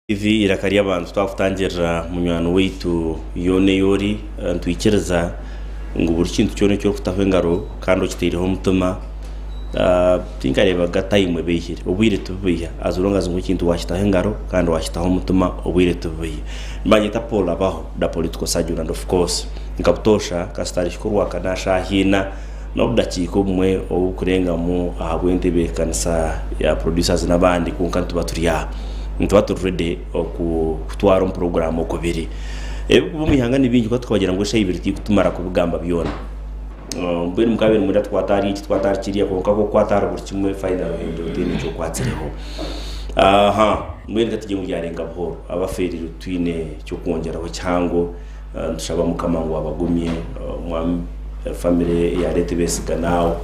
Ivi irakari abantu twakutangira munywano weitu yone yori ntwikiriza ngo buri kintu cyone cyo kutaho engaro kandi okitiriho mutuma tinkarebaga time behire obwire tubiya azuronga zungu kintu washitaho engaro kandi washitaho mutuma obwire tubiya mbanyita Paul abaho da political surgeon and of course nkabutosha kastari shikurwa kanasha hina nobudakiko mwe obukurenga mu ahabwente bekanisa ya producers nabandi kunkantu baturiya ntwatu ready okutwara program okubiri bumihangana ibingi ko twagira ngo shayibiriti kutumara kubugamba byona mbere mukabere muri twatari kiriya konka ko kwatara buri kimwe final hendo deni cyo kwatsereho mwere gatije mu byarenga buhoro abaferiro twine cyo kongeraho cyango dushaba mukamango abagumye family ya leta besiga nawo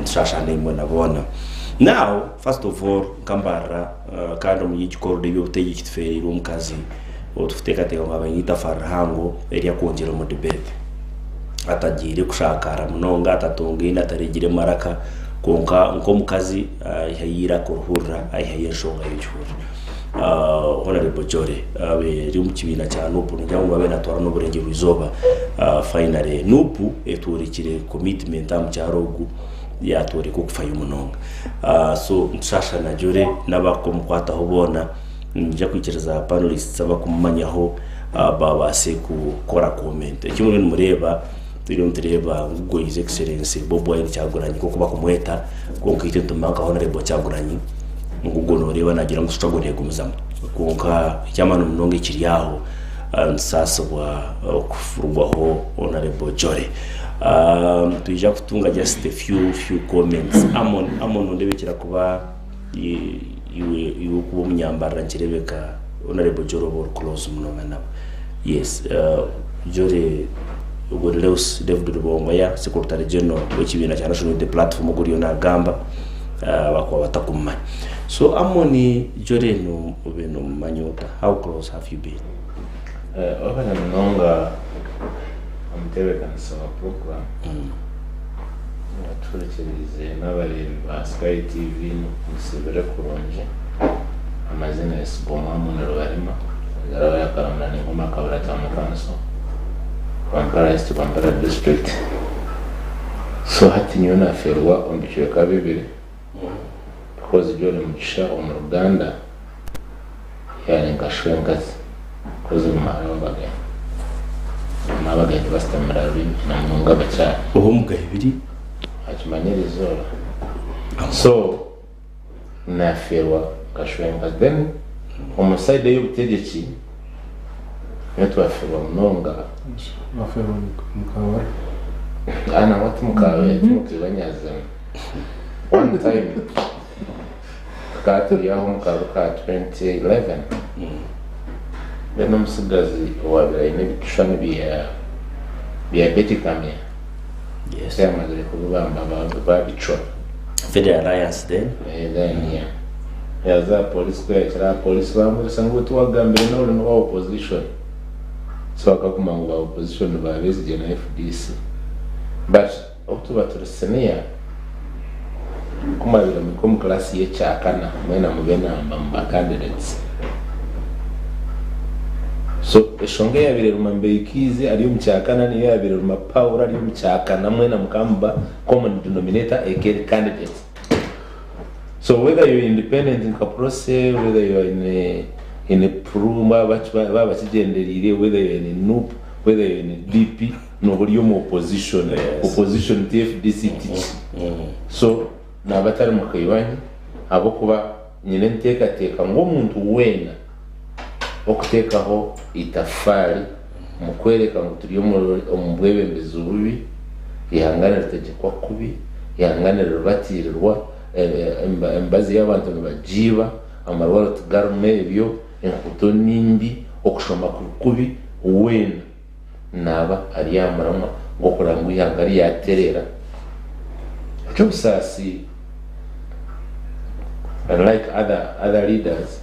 nshashane imwe nabona. Now, first of all, kambara kandi mu gikoro de byotegeka kitferiro mukazi otufuteka teka ngabanyita farahango eri yakongera mu debate atagire kushakara munonga atatonge ataregire maraka konka nko mukazi yayira kuruhura ayayeshonga y'ijuru honorable Jore ri mu kibina cya Nupu njyango babe natwara no burenge ruzoba finally Nupu eturikire commitment am cyarogu yatori kukufayo munonga so nshasha na Jore nabakomkwata hobona njya kwikiriza panelists abakumanyaho babase gukora comment kimwe mureba tureba ngo his excellence Bobo Wine cyaguranye kuko bakumweta konka itetumanga honorable cyaguranye ngugonoreba nagira ngo struggle ntego muzama konka cyamano munonga kiri yaho nsasabwa kufurwaho honorable Jore tuija kutunga just a few comments amon ndebekira kuba iwe kuba munyambara nkirebeka honorable Jore bor close munonga nabo yes Jore ubwo Leus David Rubongoya secretary general w'ikibina cya national the platform guriyo na gamba bakwa batakumanya so amoni Jore no ubeno manyota how close have you been ofana munonga amtebeka nsaba program naturikirize n'abarebe ba Sky TV musibere kuronje amazina yesiboma munero barima ngarawa yakaramana ni ngoma kabara cyane kanso Kampala East Kampala district so hati nyona ferwa ombicyo kabibiri because Jore mugisha mu Ruganda yani ngashwengazi koze mara bagaya nabagaye bastamara na munga bacha ohumga ibiri akimanyirizo so na ferwa ngashwengazi then omuside y'ubutegeki netwa ferwa munonga afero mukaba ana watu mukawe mukibanyaza one time kati yaho mukawe ka 2011 beno musigazi wabira ine bishani bya betikamye yes yamaze kubamba babicho Federal Alliance then yeah yaza police kwa kira police bamwe sangu tuwagambire no opposition so akakumangu ba opposition ba BSG na FDC but okutuba tulisenia kumabira mu class ye cyakana mwena mubena mbamba candidates so eshonge yabire rumambe ikize ari mu cyakana ni yabire ruma power ari mu cyakana mwena mukamba common denominator a candidate so whether you're independent in process whether you're in a pruma baba kigenderire whether you're in Nup whether you're in DP no buri mu opposition opposition TFDC so nabatari mu kayibanye abo kuba nyine nteka ngo umuntu wena okutekaho itafari mu kwereka ngo turiyo mu bwebembezi ububi ihangana ritegekwa kubi ihangana rubatirirwa embazi y'abantu bajiba amarwaro tugarume ibyo enkuto nimbi okushoma kubi wena naba ari yamaramwa ngo kurangu ihangari yaterera cyo sasi unlike other leaders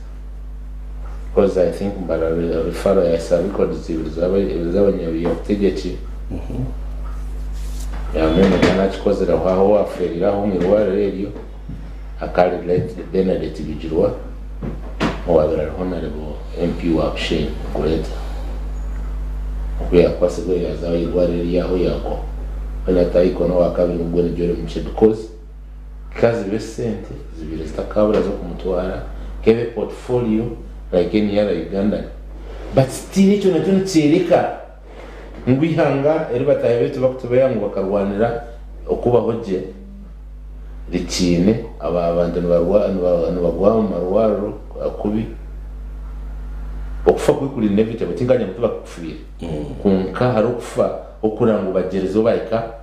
because I think mbara refer ya records z'abanyabiyotegeki yamene kana chikozera aho aferira aho mirware rero akali Benedict bijirwa owabera honorable MP wa Shane Kureta okuya kwasego yazaho igwarire yaho yako anyataiko no wakabiri mugwene jore mche because kazi besente zibire zitakabura zo kumutwara kebe portfolio like any other Uganda but still ico nacyo ncereka ngwihanga eri bataye betu bakutubaya ngo bakarwanira okubaho je rikine abantu bagwa mu marwaro akubi okufa kwikuri inevitable tinganya mutuba kufira kunka hari okufa okurango bagerezo bayika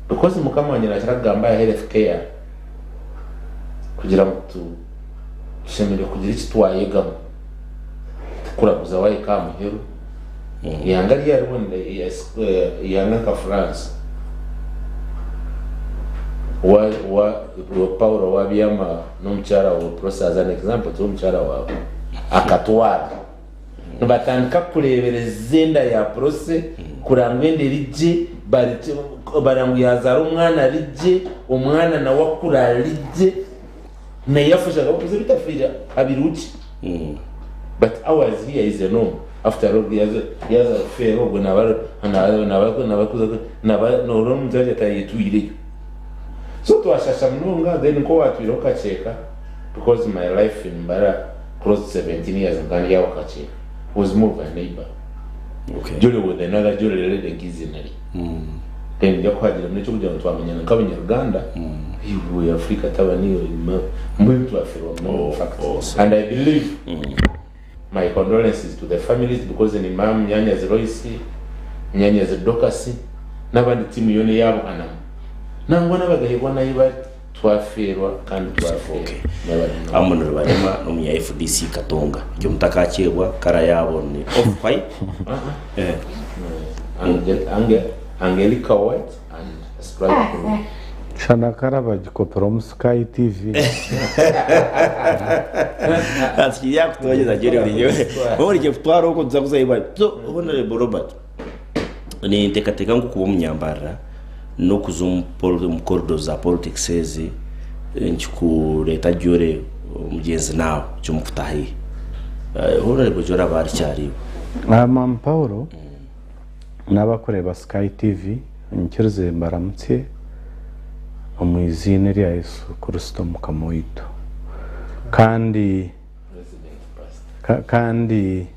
because mukamanyira kiragamba ya health care kugira ngo tushemere kugira iki twayegamo kurabuza wayika muheru yangari yaribonde yanga ka France wa Paulo wabiyama n'umucyara wa process an example to umucyara wa akatwara batandika kurebereza enda ya process kurangwende rije barangu yazara umwana rije umwana na wakura rije na yafashaga kuze bitafira abiruki but ours here is a norm after all yaza fair ubwo no mzaje tayituire so twashasha mnunga then ko watwiroka cheka because my life in Bara close 17 years ngani yawo kacheka was more of a neighbor jole with another jole lele gizinari then yakwagira mnecho kugira ngo twamenyana nk'abanyarwanda ibu ya Afrika tabaniyo mwe afero no fact and I believe my condolences to the families because ni mam Nyanya Zeroisi Nyanya Zedokasi n'abandi timu yone yabo kanama nangwa nabagahirwa nayiba twaferwa kandi twafoke amunuru barema no mu FDC Katonga cyo mutakakirwa kara yabo ni off fight Angelica White and Sprite Shana Karabaj Koprom Sky TV. Asi ya kutoje jeri buriyo. Ori je twaro ko zakuza iba. So honorable Robert. Ni tekateka ngo kuba munyambara no kuzumkordo za politics sezi nchiku leta jore mugenzi nawo cyo mufutahi. Honorable Jora bari cyari. Mama Paulo n'abakoreba Sky TV nkirize mbaramutse umwizine rya Yesu Kristo mukamoito kandi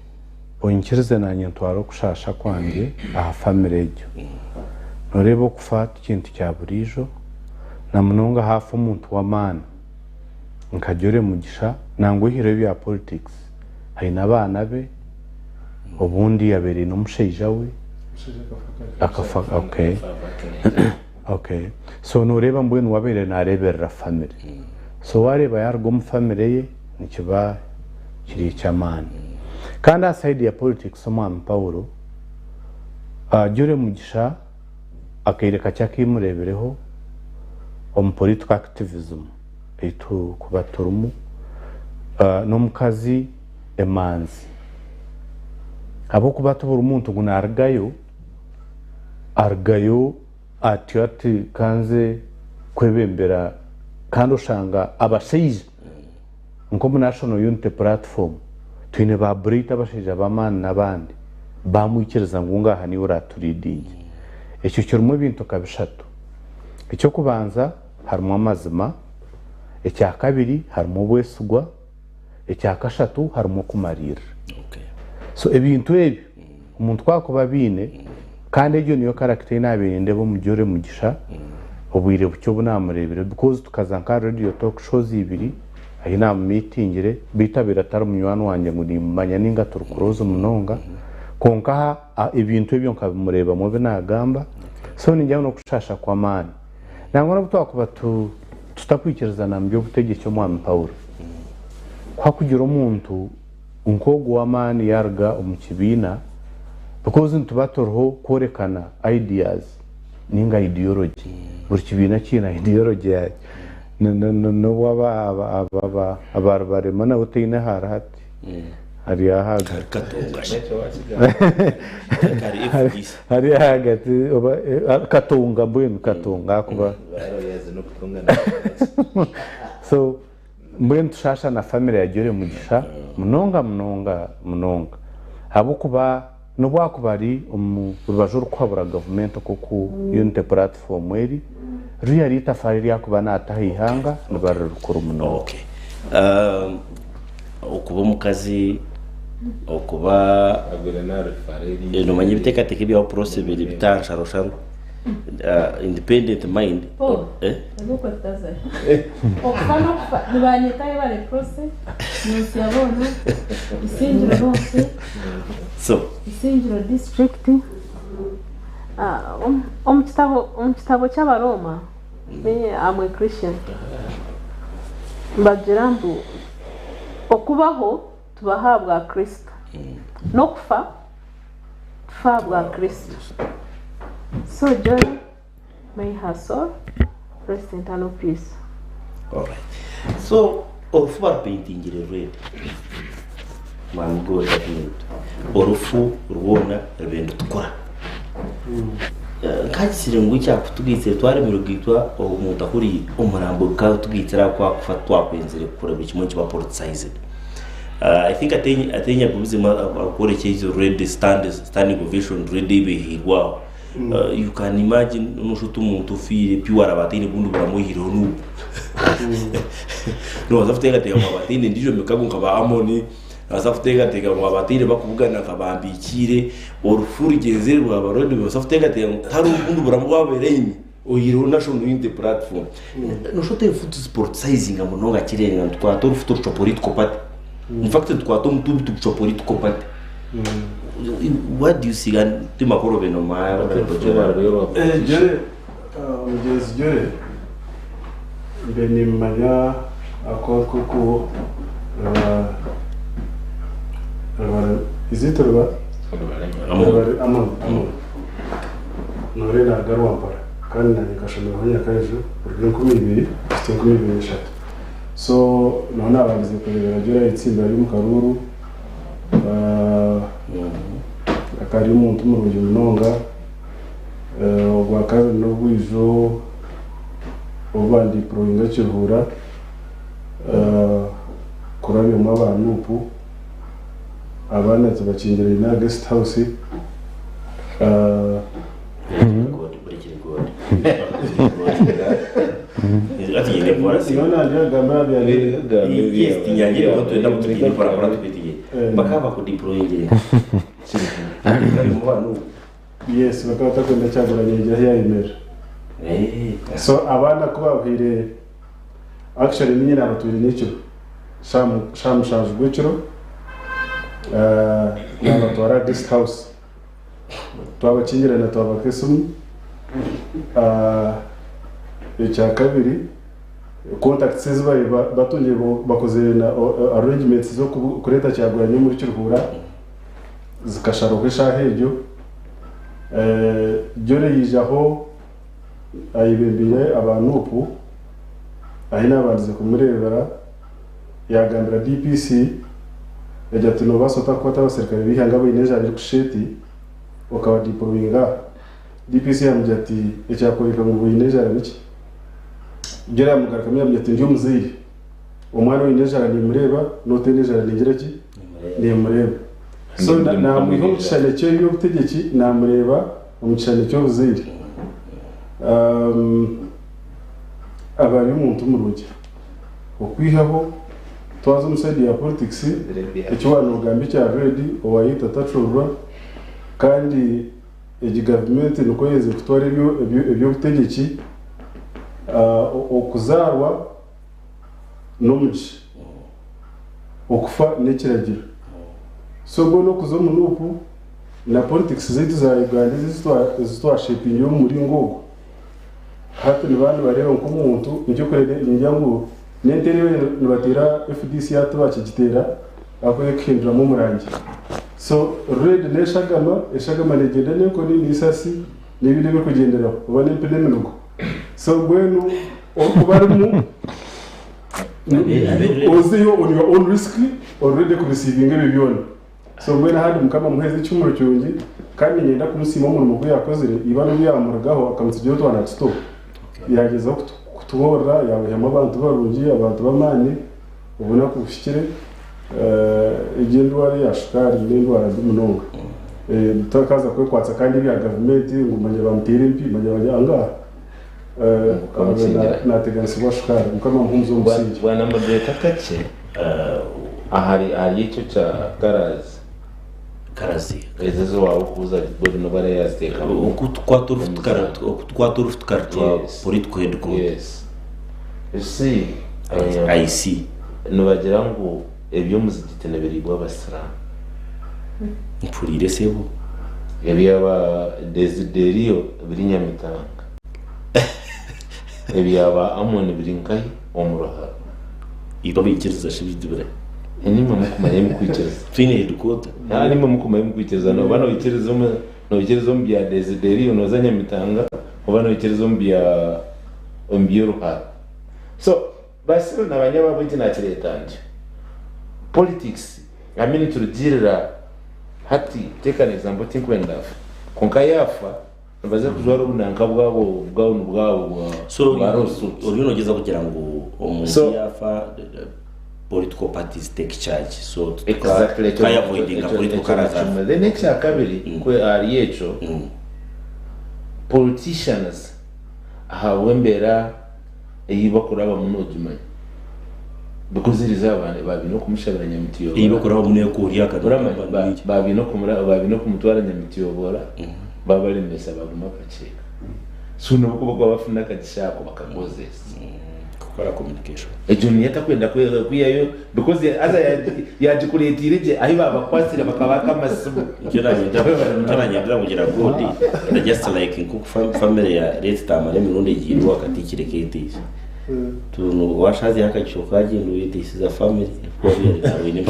onkirize nanye ntwaro kushasha kwange aha family ejo norebo kufata ikintu cya burijo na munonga hafu umuntu wa mana nkajore mugisha nanguhire bya politics hayina abana be ubundi yabere n'umusheja we akafaka okay okay so noreba mbwe nwabere nareberera family so wareba yargo mu family ye nikiba kiri cyamana kandi aside ya politics Mama Paulo jure mugisha akaireka cyakimurebereho political activism eto kubaturumu no mukazi emanzi abo kubatubura umuntu guna argayo ati kanze kwebembera kandi ushanga abashize nko mu National Unity Platform twine ba Brita abashije abamana nabandi bamwikiriza ngo ngaha ni uraturidinge icyo kirimo ibintu kabishatu icyo kubanza harimo amazima icya kabiri harimo bwesugwa icya kashatu harimo kumarira so ibintu ebi umuntu twakuba bine kandi ejo niyo character nabirinde bo mujore mugisha ubwire bucyo bunamurebere because tukazanka radio talk shows ibiri ahina meetingire bitabira tari munywano wanje ngo nimanya ninga turukurozo munonga konka ibintu ebyo nkabimureba mu binagamba so ninjya no kushasha kwa mani nangona butwakuba tutakwikiriza nambyo butegeke Mama Paulo kwa kugira umuntu unkogo wa mani yarga umukibina because ntubatorho korekana ideas ninga ideology buri kibina kina ideology ya no waba abarbare mana uteina harati hari ahaga hari hagati katunga mbwe katunga kuba so mbwe ntushasha na family yagire mugisha munonga habo kuba nobwakubari mu rubajo rwabura government ko ku unity platform eri ruyari itafari yakuba natahihanga nibarukora umuno. Okay. Okuba mukazi okuba Aguilar Fareri no manyi bitekateke bya process biri bitansharosharo independent mind nuko taza okufana nibanyitaye bale process nose yabona isingiro nose so isingiro district omukitabo cy'abaroma me amwe Christian bagira mbu okubaho tubahabwa Kristo no kufa tufahabwa Kristo. So joy may her soul rest in eternal peace. all right. So orufu painting red man go that orufu rubona ibintu tukora kakisire ngo cyakutugitse twari mu rugitwa umuntu akuri umurambo ka tugitira kwa kufatwa kwenzere kura bikimo kiba politicized. I think atenya kubizima akore cyizo red standing ovation ready behigwa. You can imagine umushutu umuntu ufire piwara batini bundu buramuhiro nu no azafutega tega mabatini ndijo mekago nkaba amoni azafutega tega mabatini bakuvugana kabambikire orufuri genzere rwa barodi bazafutega tega taru bundu buramuwabereni oyiro national unity platform no shote foot sport sizing amunonga kirenga twato foot chopolitiko pati in fact twato mtubu chopolitiko pati. What do you see? And Timakoro beno maya jere mugezi jere beni manya akoko izitorwa amon nore na garwampara kandi nakashomera honya kaje urwo 12 12 so none abagize kurebera jere itsinda ari mu karuru akari umuntu mu rujyo munonga ogwa kabiri no bwijo obandi proinga cyuhura kurabyo mu abantu upu abana tubakingira ina guest house ati yene kwa siona ndio gamba bya yes tinyangire ko twenda kutugira para tubitiye bakaba ku deploying yes bakaba kwenda cyagura nyegira ya email so abana kubabwire actually ninyi nabaturi nicyo sham shanje gwiciro nabatwara guest house twabakingira na twabakesum icya kabiri contacts zibaye batunye bakoze na arrangements zo kureta cyaguranye muri cyuhura zikasharogesha hejo jore yijaho ayibembiye abantu upu ahina abanze kumurebera yagambira DPC yajya tuno basota kwata abasirikare bihanga bineje ari kusheti ukaba diplominga DPC yamujya ati icyakoreka mu bineje ari biki jere amugaraka myamye ati ndi umuziri umwana w'ineje ari mureba note neje ari ngira ki ni mureba so na mu cyane cyo yo butegeki namureba mu cyane cyo buziri abari umuntu mu rugi okwihaho twazo musedi ya politics icyo wano ugambi cya ready owayita tacurwa kandi igi government nuko yeze kutwara ibyo butegeki okuzarwa n'umugi okufa n'ekiragira so gono kuzo munupu na politics zetu za Uganda zitwa shaping yo muri ngogo hata ni bantu bareba ko umuntu nicyo kurede injyango nenterewe nibatera FDC yatubakigitera akoye kindra mu murangi so red eshagama legenda neko ni nisasi nibide byo kugenderaho ubane penemenugo so gwenu okubarmu oziyo on your own risk already ku receiving ebibyona so gwenu hadi mukama muheze cyumuro cyungi kandi ngenda kumusima mu mugo yakozere ibano byamuragaho akamutsigiye twana stop yageza kutubora yawe abantu barungi abantu bamani ubona ko ushikire igendwara ya shukari n'indwara z'umunonga tutakaza kwatsa kandi bya government ngo manye bampire mpi manye bajanga nateganisi wa shukari mukama mpunzo musingi bwana moderator kace ahari icyo cya karazi ezo wawe kuza buri no bare yaziteka ukutwaturu tukartwa political headquarters. Yes, you see, I see. Nubagira ngo ebyo muzigitene biribwa abasiramu mpurire sebo ebyaba Desiderio biri Nyamitanga ebyaba Amoni biri Nkayi Omuroha iba bikiriza shibidibere enima mukumanye mukwikiriza fine headquarters enima mukumanye mukwikiriza no bano bikiriza no bikiriza mbya Desiderio no za Nyamitanga obano bikiriza mbya Ruha. So basi n'abanyababo kinakireta politics turugirira hati take an example tinkwenda konka yafa baze kujwara ubunanka bwabo so uri nogeza kugira ngo umuntu yafa political parties take charge so exactly kaya avoiding political character. The next akabiri kwe ari yecho politicians ahawembera eyibakuraba munojimanye because it is abantu babino kumushabira Nyamitiyo eyibakuraba muno yakuriya kadurama babino kumutwara Nyamitiyo bora babali mbesa baguma pacheka suno kuba bafuna kagishako bakagoze gukora communication ejuni yatakwenda kuyayo because aza yajikuletirije ahi babakwasira bakabaka masibu cyaranyendera kugira godi just like nkuko family ya Red Star mirundi yirwa kati kireketi tuno washazi yakachokaje nduyitisiza family kwa yari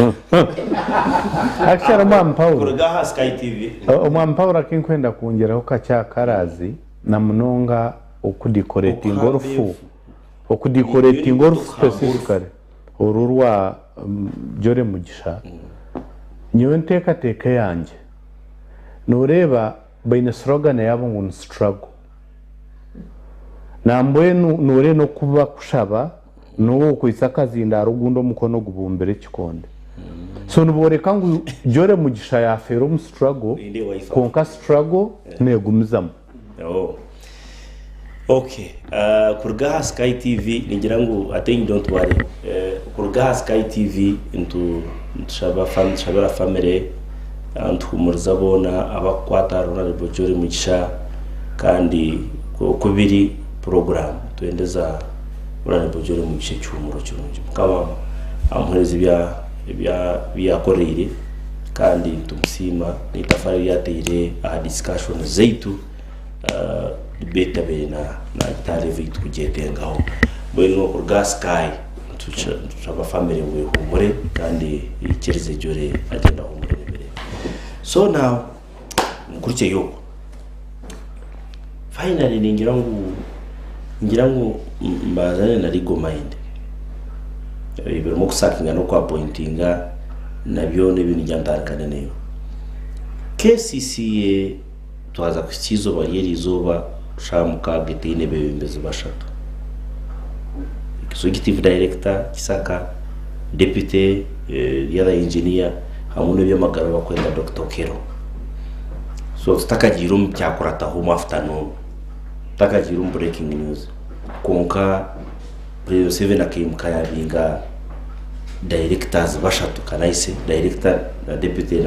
akishara mwampaura kurugaha Sky TV mwampaura kinkwenda kongeraho kacyakarazi na munonga okudecorating orfu okudecorating orfu specifically ururwa Jore Mugisha nyewe nteka yanjye nureba baina slogan yabo ngo struggle namboye nure no kuba kushaba no kwisakazinda rugundo mukono gubumbere kikonde so nuboreka ngo Jore Mugisha ya fero mu struggle konka struggle negumizamo. Okay, kurugaha Sky TV ngira ngo I think don't worry. Kurugaha Sky TV into shabara family antumuriza bona abakwata Honorable Jore Mugisha kandi kubiri program tuendeza Honorable Jore Mugisha cyumuro cyunje kama amurezi bya korere kandi tumusima nitafari yateire a discussion zeitu debate bena na tareve tukujetengaho bwino Kurugaha Sky tuchaba family we humure kandi ikirize Jore agenda humure mbere. So now mkurike yo finally ngira ngo mbazane na legal mind ibirimo kusakinga no kwa pointinga nabyo n'ibintu byandarakana neyo KCCA twaza kukizo bariyeri izoba shamuka getine bebembeze bashatu executive director Kisaka deputy yara engineer hamuno byamagara bakwenda Dr. Kero so tutakagira cyakurata home afternoon takagira breaking news konka President 7 akimka yabinga directors bashatu kanaise director na deputy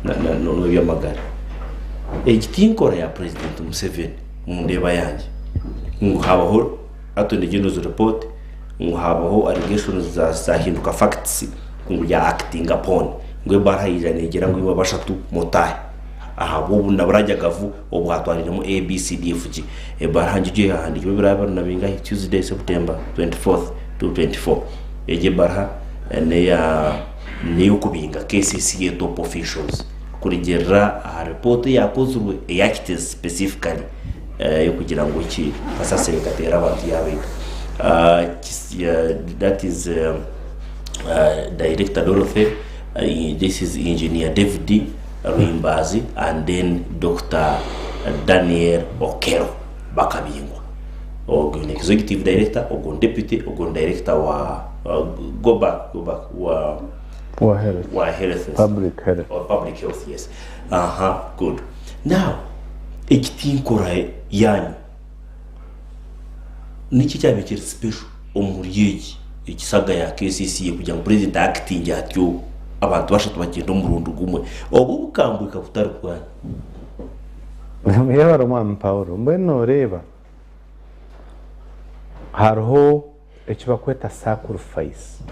na no byamagara egitinko ya President Museveni mundeba yanje ngo habaho atonde geno's report ngo habaho allegations zahinduka facts ngo ya acting upon ngo barahira negera ngo iba bashatu motahe aha bobu nabarajya gavu obwatwariremo ABCDFG barahangije handikwe biraba nabinga Tuesday September 24th to 24 eje barha ne yokubinga KCCA top officials kurigera report yakozwe yakite specifically yo kugira ngo iki asase gatera abantu yabe that is director Dorothy this is engineer David Ruimbazi and then Dr. Daniel Okero bakabingwa ogun executive director ogun deputy ogun director go back Wa health. health Public health. or public health, yes. Good. Now ekitinkora yanyu niki cyabekera special omuryeyi ekisaga ya KCC kugira ngo president acting atyo abantu bashatu bagenda umurundo gumwe obu bukambuka butari kwanya Yaba Roman Paulo mbeno reba hariho ekibakweta sacrifice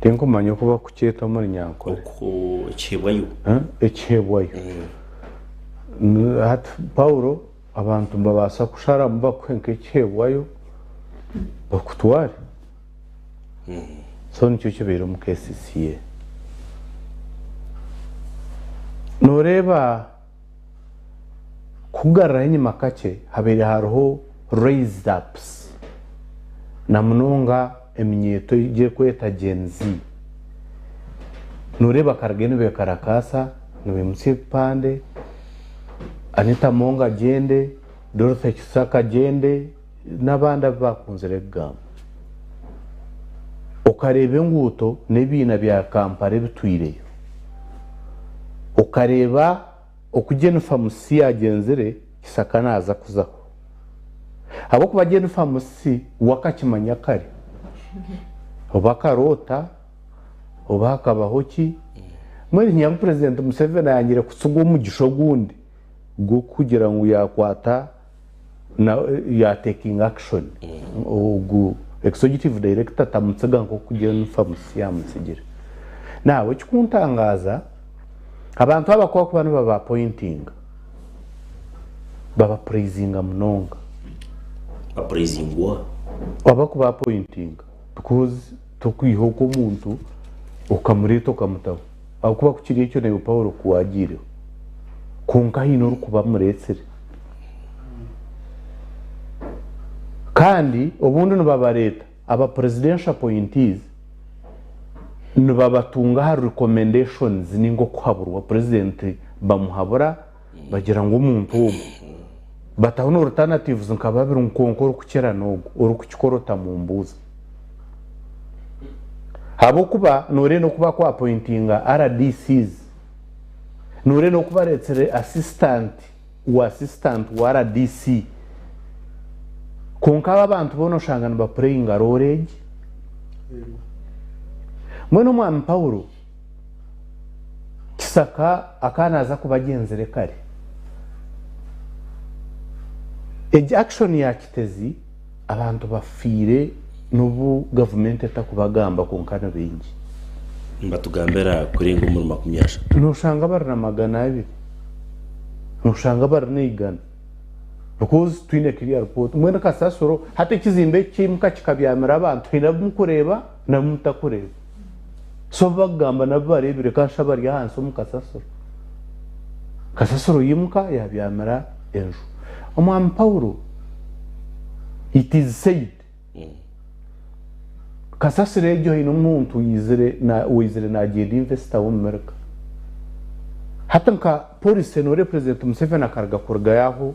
tinkumanya kuba kukyeta muri nyankore ko ekibwayo ekihebwayo hati Paulo abantu babasa kushara mbakwenka ekihebwayo bakutware so nicyo kibera mu KCCA noreba kugarra inyuma kake habere hariho raise ups na munonga eminyeto ije kweta Gen Z noreba karagene be karakasa nobe musipande Anita Monga gende Dorothy Kisaka gende n'abandi bakunze gamba ukareba nguto nebina bya Kampala bitwireyo ukareba okugena famusi yagenzere Kisaka naza kuzaho abo kubagena famusi wakakimanya kare obakarota obakabahoki muri nyam president Museveni yangire kusugo umugisho gundi go kugira ngo yakwata na ya taking action ogu executive director tamutsega ngo kugena famusi yamusigira nawe kikuntangaza abantu abakwa kubana baba pointing baba praising munonga praisingwa abakuba pointing because tukwiho ko muntu ukamurito kamutaho akuba kukiriye cyo ne Paulo kuwagire kunka hino rukuba muretsere kandi ubundi no baba leta aba presidential appointees no babatunga ha recommendations ningo kwaburwa president bamuhabura bagira ngo umuntu wo batahuna alternatives nkababira nkonkoro kukera nogo urukukikorota mu mbuza habo kuba nore no kuba kwa appointinga RDCs nore no kuba retsere assistant wa RDC konka abantu bono shangana ba praying roreji Mweno Mwami Paulo Kisaka akanaza kubagenzere kare action ya kitezi abantu bafire nubu government etakubagamba konkana bingi mbatugambera kuri ngo muri 20 nushanga barna magana abiri nushanga barna igana because twine clear report mwenda kasasoro hata kizimbe kimka kikabyamira abantu inamukureba na mutakureba so bagamba nabarebire kasha bari hanso kasasoro yimuka yabyamira enjo Omwami Paulo it is said kasasire ejo ino muntu wizire na agenda investor wo America hata nka police no represent Museveni akarga kurga yaho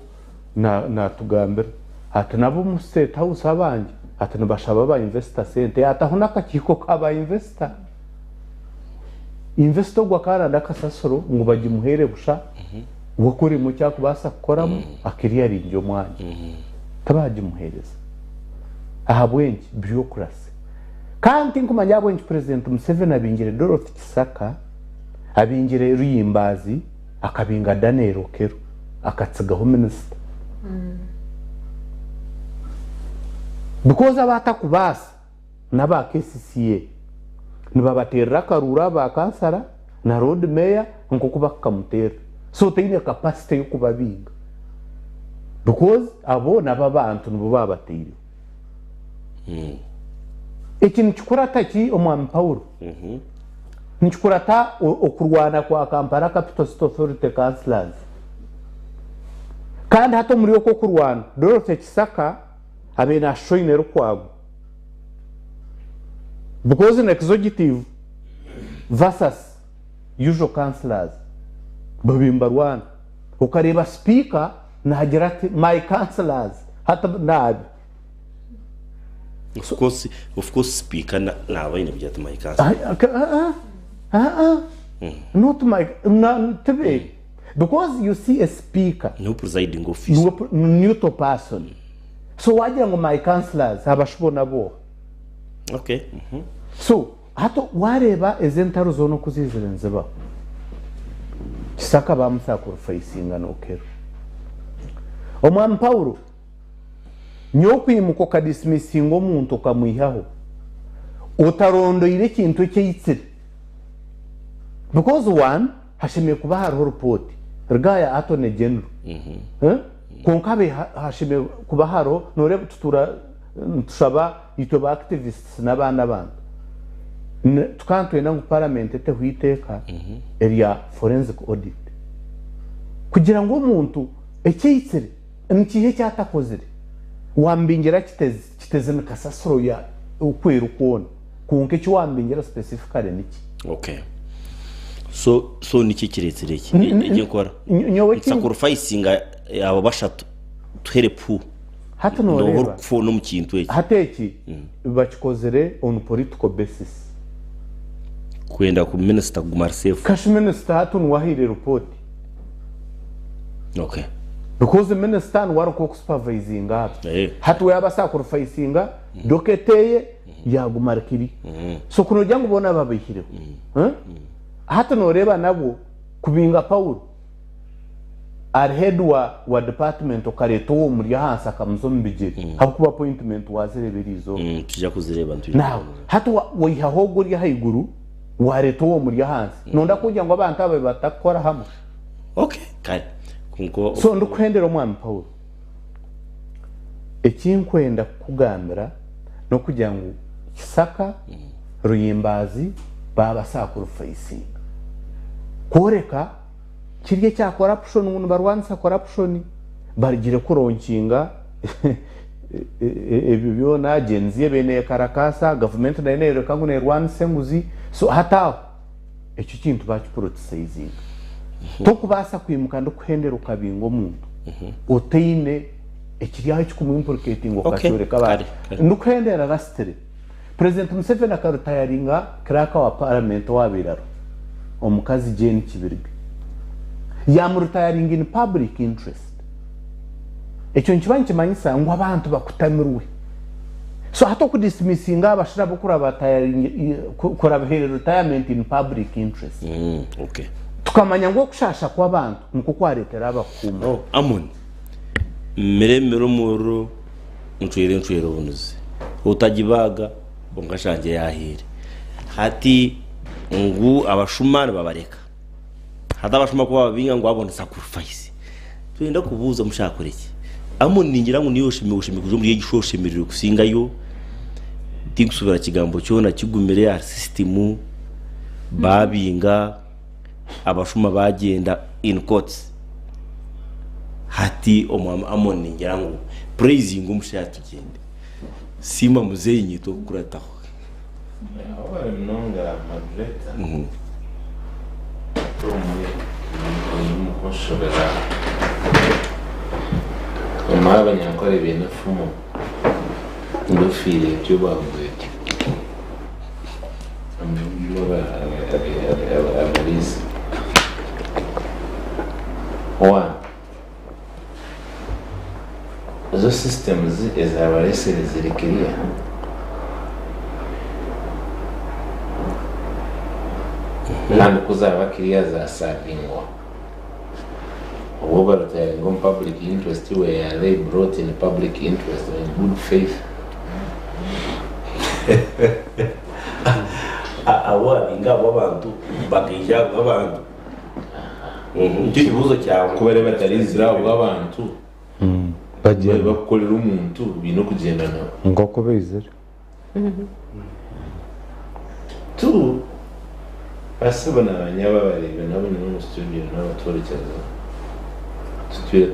na tugambira hata nabo mu state house abanje hata nabashaba ba investor center hata hona kakiko kaba investor gwa Canada kasasoro ngo bagimuhere busha wakuri mu cyakubasa koramo akiriya rinjo mwanya tabagimuhereza ahabwenje bureaucracy kandi nkumanya abwenje president Museveni abingire Dorothy Kisaka abingire Ruyimbazi akabinga Daniel Okero akatsigaho minister because abatakubasa naba KCCA nibabaterera karura ba kansara na road mayor nko kubakamutera so teine capacity yo kubabinga because abo nababantu nibo babatire ikintu kikurata ki Omwami Paulo nikikurata okurwana kwa Kampala Capital City Authority councillors kandi hato muri yo kurwana Dorothy Kisaka abena shoinero kwago because an executive versus usual councillors babimbarwana ukareba speaker na hagira ati my councillors hata nabi of course speaker na abaine byatuma ikansa not my today, because you see a speaker no presiding officer neutral person, so wagira ngo my councillors abashobona bo. Okay. So hato wareba ezentaro zo no kuzizirenze ba kisaka bamusacrificing anokero omwami Paulo nyokwimuko kadismissing omuntu kamwihaho utarondoire kintu cyeyitsire, because one hashimye kuba hariho report rigaya atone general konkabe hashimye kuba haro noreba tushaba itoba activists n'abana bantu tukantwena ngo parliament ete huiteka area forensic audit kugira ngo umuntu ecyitsire nkihe cyatakozire wambingira kiteze mikasasuro ya ukwera ukubona kunke cyo wambingira specifically niki. Okay, so niki kiretsire iki ngiye kora sacrificing abo bashatu tuherepu hato no reba no mukintu iki hateki bakikozere on political basis kwenda ku minister Gumarsefu cash minister hato nwahire report. Okay, because the minister wari ko supervising hato yaba sacrificing doketeye yagumarkiri so kuno jangu bona babihireho hato no reba nabo kubinga Paul ar head wa department okareto wo muri hansi akamuzomubigeri hakuba appointment wazireberizo tujya kuzireba ntu now hato wihahoguri hayiguru wareto wo muri hansi nonda kujya ngo abantu abaye batakora hamwe. Okay, kare kunko so ndukwendera omwami Paul ekinkwenda kugambira no kugira ngo kisaka ruyimbazi baba sacrificing koreka kirye cya corruption umuntu barwanisa corruption barigire kuronkinga ebyo na agency bene Karakasa government na ene kangu ne rwanise nguzi so hata ecyo kintu bakiprotesizing to kubasa kwimuka ndo kuhendera ukabingo umuntu uteine ekiriyaho cy'kumimportating okashore kabari ndo kuhendera rastere President Museveni akarutayaringa kraka wa parliament wabiraro omukazi Jane Kibirige yamurutayaringa in public interest ekyo nkibanyi kimanyisa ngo abantu bakutamirwe so hato kudismissinga abashira bukura batayaringa kurabahere retirement in public interest. Okay, tukamanya ngo kushasha kwa bantu nko kwaretera abakuma amon miremero muro ncwere bunuze utagibaga ungashanje yahire hati ngu abashumana babareka hata abashuma kuba babinga ngo abone sacrifice twenda kubuza mushakoreki amon ningira ngo niyoshime kujo muri yigishoshemiriro kusingayo tigusubira kigambo cyo na kigumire ya system babinga abashuma bagenda in courts hati omwama amoni ngira ngo praising umushati tugende sima muzeyi nyito kurataho abari mnonga madreta mukoshobera omaba nyankore bene fumo ndofire byo bavuye ambiwa one zo systems ezabaresere zirikiriya nandi kuzaba kiriya zasabingwa ubu baratayaringa public interest where they brought in public interest in good faith awa ingabo abantu bakija abantu icyo kibuzo cyawe kubera batarizira abantu bagiye bakorera umuntu bino kugendana ngo kubizira tu basabana abanyababarebe nabo ni mu studio n'abatorekeza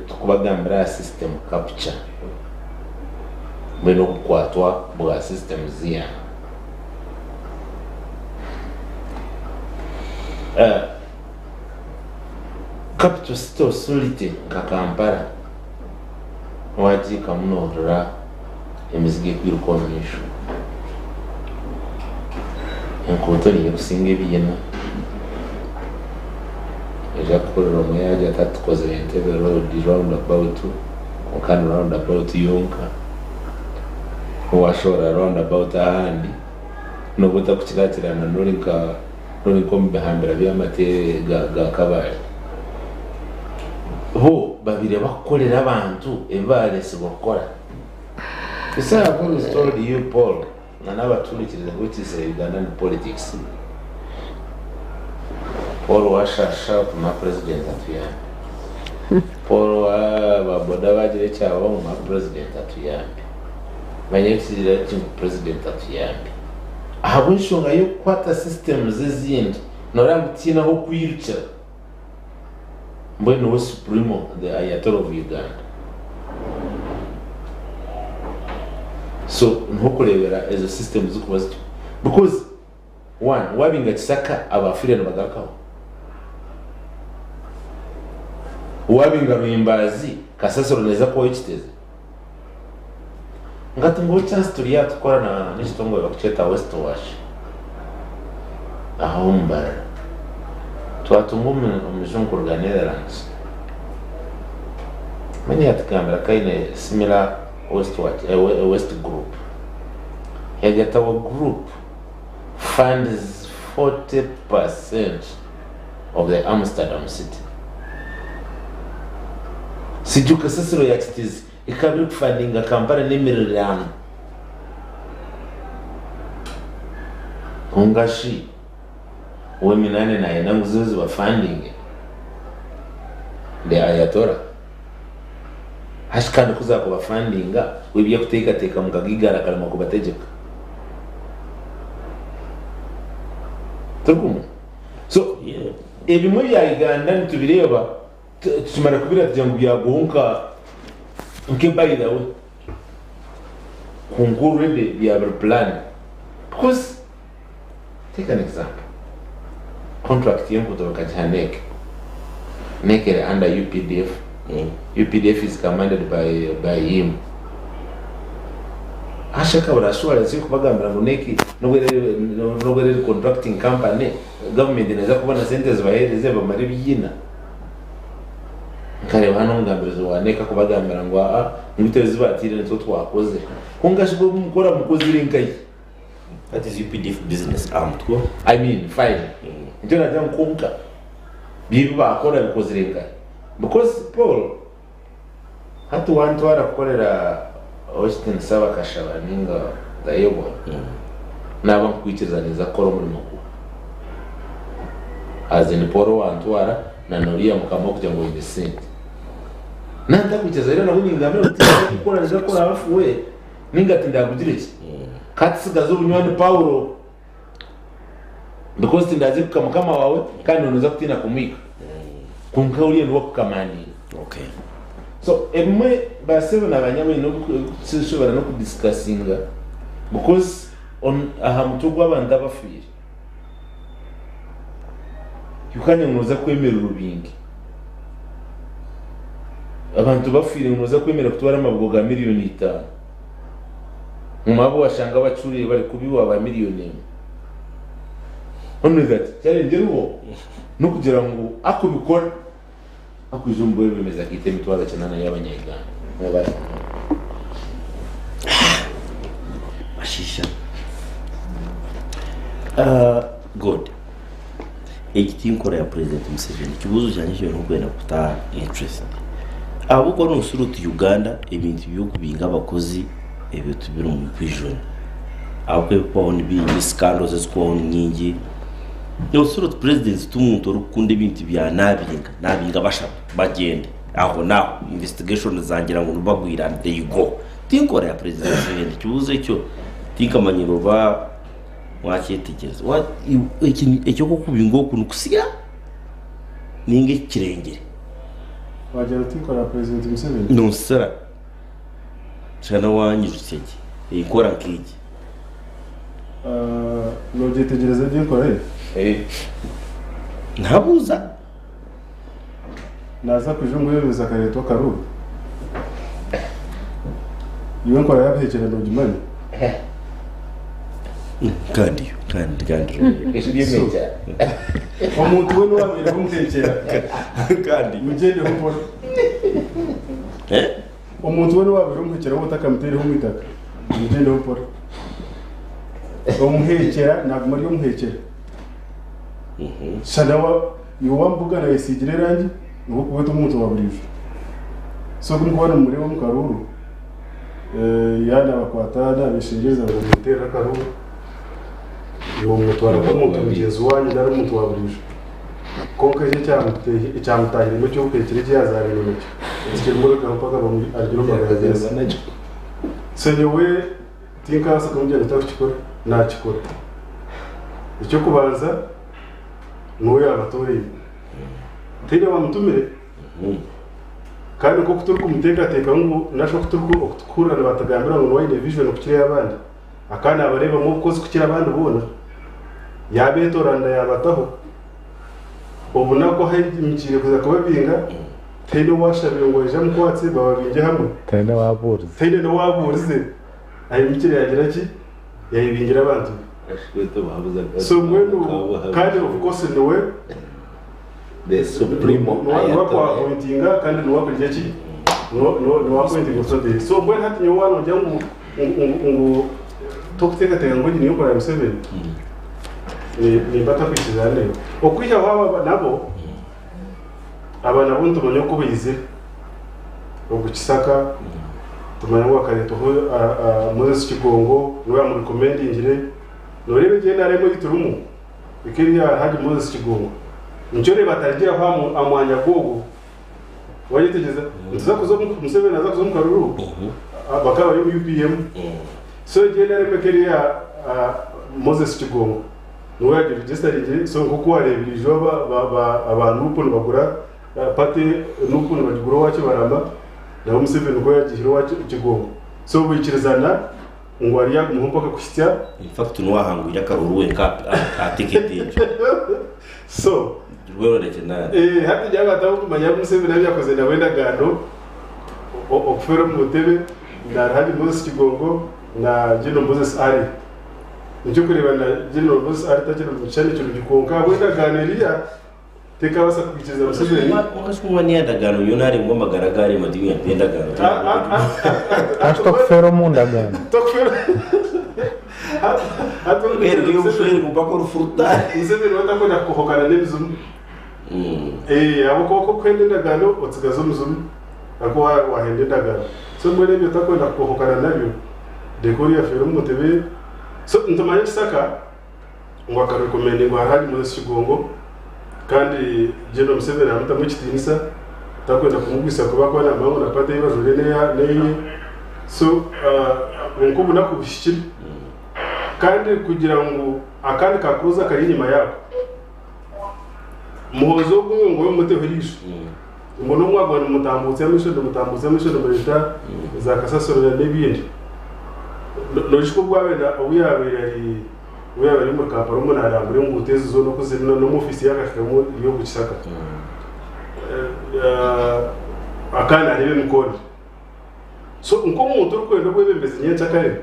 tukubagambira system capture bino kukwatwa bwa system zia capital city authority nka Kampala wajika munodora emizige kwirukomisho enkoto niyo kusinga ebiyina eja kukorera omuyaja atatukoze Entebbe road roundabout okandi roundabout yonka owashora roundabout ahandi nobuta kukiratira norinka omubihambira by'amatere ga Kabale bo babire bakolera abantu ebaresibwa okukora. Ese I've always told you, Paul, which is Ugandan politics. Paul washasha kuma president atuyambi. Paul baboda bagire cyawo mu president atuyambi. Banyekizira cyo president atuyambi. Aho nshonga yo kwata systems zizindi noramutina ho kwiruka. Mbwene wo supremo the Ayatollah of Uganda. So ntukurebera ezo systems zukuba zityo because one wabinga kisaka abafire nabagakaho wabinga ruhimbazi kasasiro neza ko ikiteze ngati ngo chance turi yatukorana n'ishitongo bakucheta West Wash aho mbara twatungumwe umujungu rwa Netherlands many atkambira kaine similar West group. Yet our group funds 40% of the Amsterdam city. Sijuka sasiro yakitizi ikabiri funding akampara n'emirirano. Kungashi weminane na enanguzuzi wa funding the Ayatollah. Hashikandi kuzakuba fundinga wibye kuteeka mukagigara kalama kubategeka tukumu so ebimwe bya Uganda nitubireba tumara kubira tujyangu byaguhunka nke by the way kunkuru bya plan because take an example contract yangu kutoka Chanek nekere under UPDF. UPDF is commanded by him. Ashaka urashuwarensi kubagambira ngo neki nobere contracting company government inaweza kubona sentence bahereze bamari biyina kare hano ngambirizo waneka kubagambira ngo ngiteze batire nzo twakoze kungashigo mukora mukozi linkai. That is UPDF business arm tko I mean fine ndio najya nkunka bibi bakora bikoze linkai. Because Paul hatu wantu warakorera Austin Saba Kashabaninga dayobo naba kwikizaniza koro muri makuru azini Paul wantu wara na Noria mukamo kujya ngo indecent nanda kwikiza rero nabo ningamira gukora neza ko abafuwe ningati ndagugiriki katsigazo bunywani Paulo because ndazi kama wawe kandi unoza kutina kumwika kunkauriye ndo kukamani. Okay. So emwe basebe nabanyamwe no kushobora no kudiscussinga because on ahamtugwa abantu abafire yukanye ngoza kwemera urubingi abantu bafire ngoza kwemera kutwara amabugo ga miliyoni 5 umabo washanga bacuriye bari kubiwa ba miliyoni ono gati challenge ruwo no kugira ngo akubikora akujumbo bemeza kite mitwala chanana y'abanyayigana n'abari mashisha good ekitinkora ya president Museveni kibuzo cyanyije no kwenda kuta interest abo ko nusurutu Uganda ibintu byo kubinga abakozi ebyo tubiro mu kwijona abo ko pawoni bi scandals zikon nyingi nusurutu president tumuntu rukunde ibintu bya nabinga bashaka bagende aho naho investigation zangira ngo nubagwira there you go tinkora ya president Museveni kibuzo cyo tinkamanyiro ba wakiyetegereza icyo kubingo kuntu kusiga ninge kirengere wajya utikora president Museveni nusara cyana wanyirukije ikora nkiki nogitegereza byikora ntabuza naza kujungu yebeza kareto karuba iwe nkora yabihekera ndogimanye kandi omuntu we niwabere kumtekera kandi mugende hopora omuntu we niwabere kumtekera ubutakamutereho mwitaka mugende hopora omuhekera ntabwo ari omuhekera shanawa iwa mbuga na isigire rangi nuko kuweta umuntu waburije so kumukubana muri wo mukaruru yana bakwatana bishingiriza ngo mutera akaruru uwo mutwara ko umuntu mugenzi wanyu ndari umuntu waburije konka je cyamutahirimo cyo kwekere cyazari n'icyo ikiri muri kampaka bamuri aryo bagageza nacyo senyewe tinka asa kumujya gutakikora nakikora icyo kubanza nuyo abatoreye tende bamutumire kandi ko kuturi kumutekateka ngo nasho kuturi kukurana batagambira ngo wayine vision kukire abandi akana abareba mu kozi kukira abandi ubona yabetoranda yabataho ubona ko hari imikire kuza kubabinga tende washabire ngo eje mukwatse bababinge hamwe tende no waburize ayi mikire yagira ki yayibingira abantu so mwenu kandi of course niwe the supremo ayatwa pointinga kandi no wakurya ki no wapointinga so so mwenu hati nyo wano jangu ngo tokuteka ngo ni yokora M7 ni bata kwishizane okwiha waba nabo abana buntu bonye ko bize ogukisaka tumanya ngo akareto Moses Kigongo no yamu recommendingire no rebe je naremo giturumu ikiriya haji Moses Kigongo njore batagira kwa amwanya gogo wayitegeza ntuza kuzo Museveni aza kuzo mukaruru bakaba yo UPM so je narebe kiriya Moses Kigongo no yaje register so kuko warebirijo abantu ukuntu bagura pate n'ukuntu bagura wacu baramba na Museveni ko yagihiro wacu Kigongo so bikirizana ngo ari yamuhomboka kusitya in fact no wahangu yakaruru wenka atikete so rwero rekena hati jaga tawo kumanya Museveni nabi yakoze na wenda gando okufera mutebe na hadi Moses Kigongo na Jino Moses Ari nicyo kureba na Jino Moses Ari takira mu cyane cyo gikonka wenda ganeria teka basa kubikiza Museveni wakasumwa ni ndagano yonari ngoma garagari madiwe ndagano Astokfero mundagano tokfero ato ngiye ushere mupako rufuta Museveni watakwenda kuhokana n'ebizumu abo ko kwende ndagano otsigazo muzumu ako wahende ndagano so mwene byo takwenda kuhokana nabyo dekori ya fero mutebe so ntomanye saka ngo akarekomende ngo haraji Moses Kigongo kandi Jeno Museveni amuta mu kitinisa takwenda kumugwisa kuba kwa na mango na pate y'ibajure neye so ngo nakubishikira kandi kugira ngo akandi kakuza kari inyuma yako muhozo ngo muteherisho umuntu mwagwana mutambutse amisho leta za kasasoro n'ibindi logiko bwawe na uyabera mu kaparo umuntu arambure ngo uteze zo no kuzina no mu ofisi yakashamo iyo gukisaka akana arebe mukora so uko umuntu urukwendo rwebembeze nyenca kare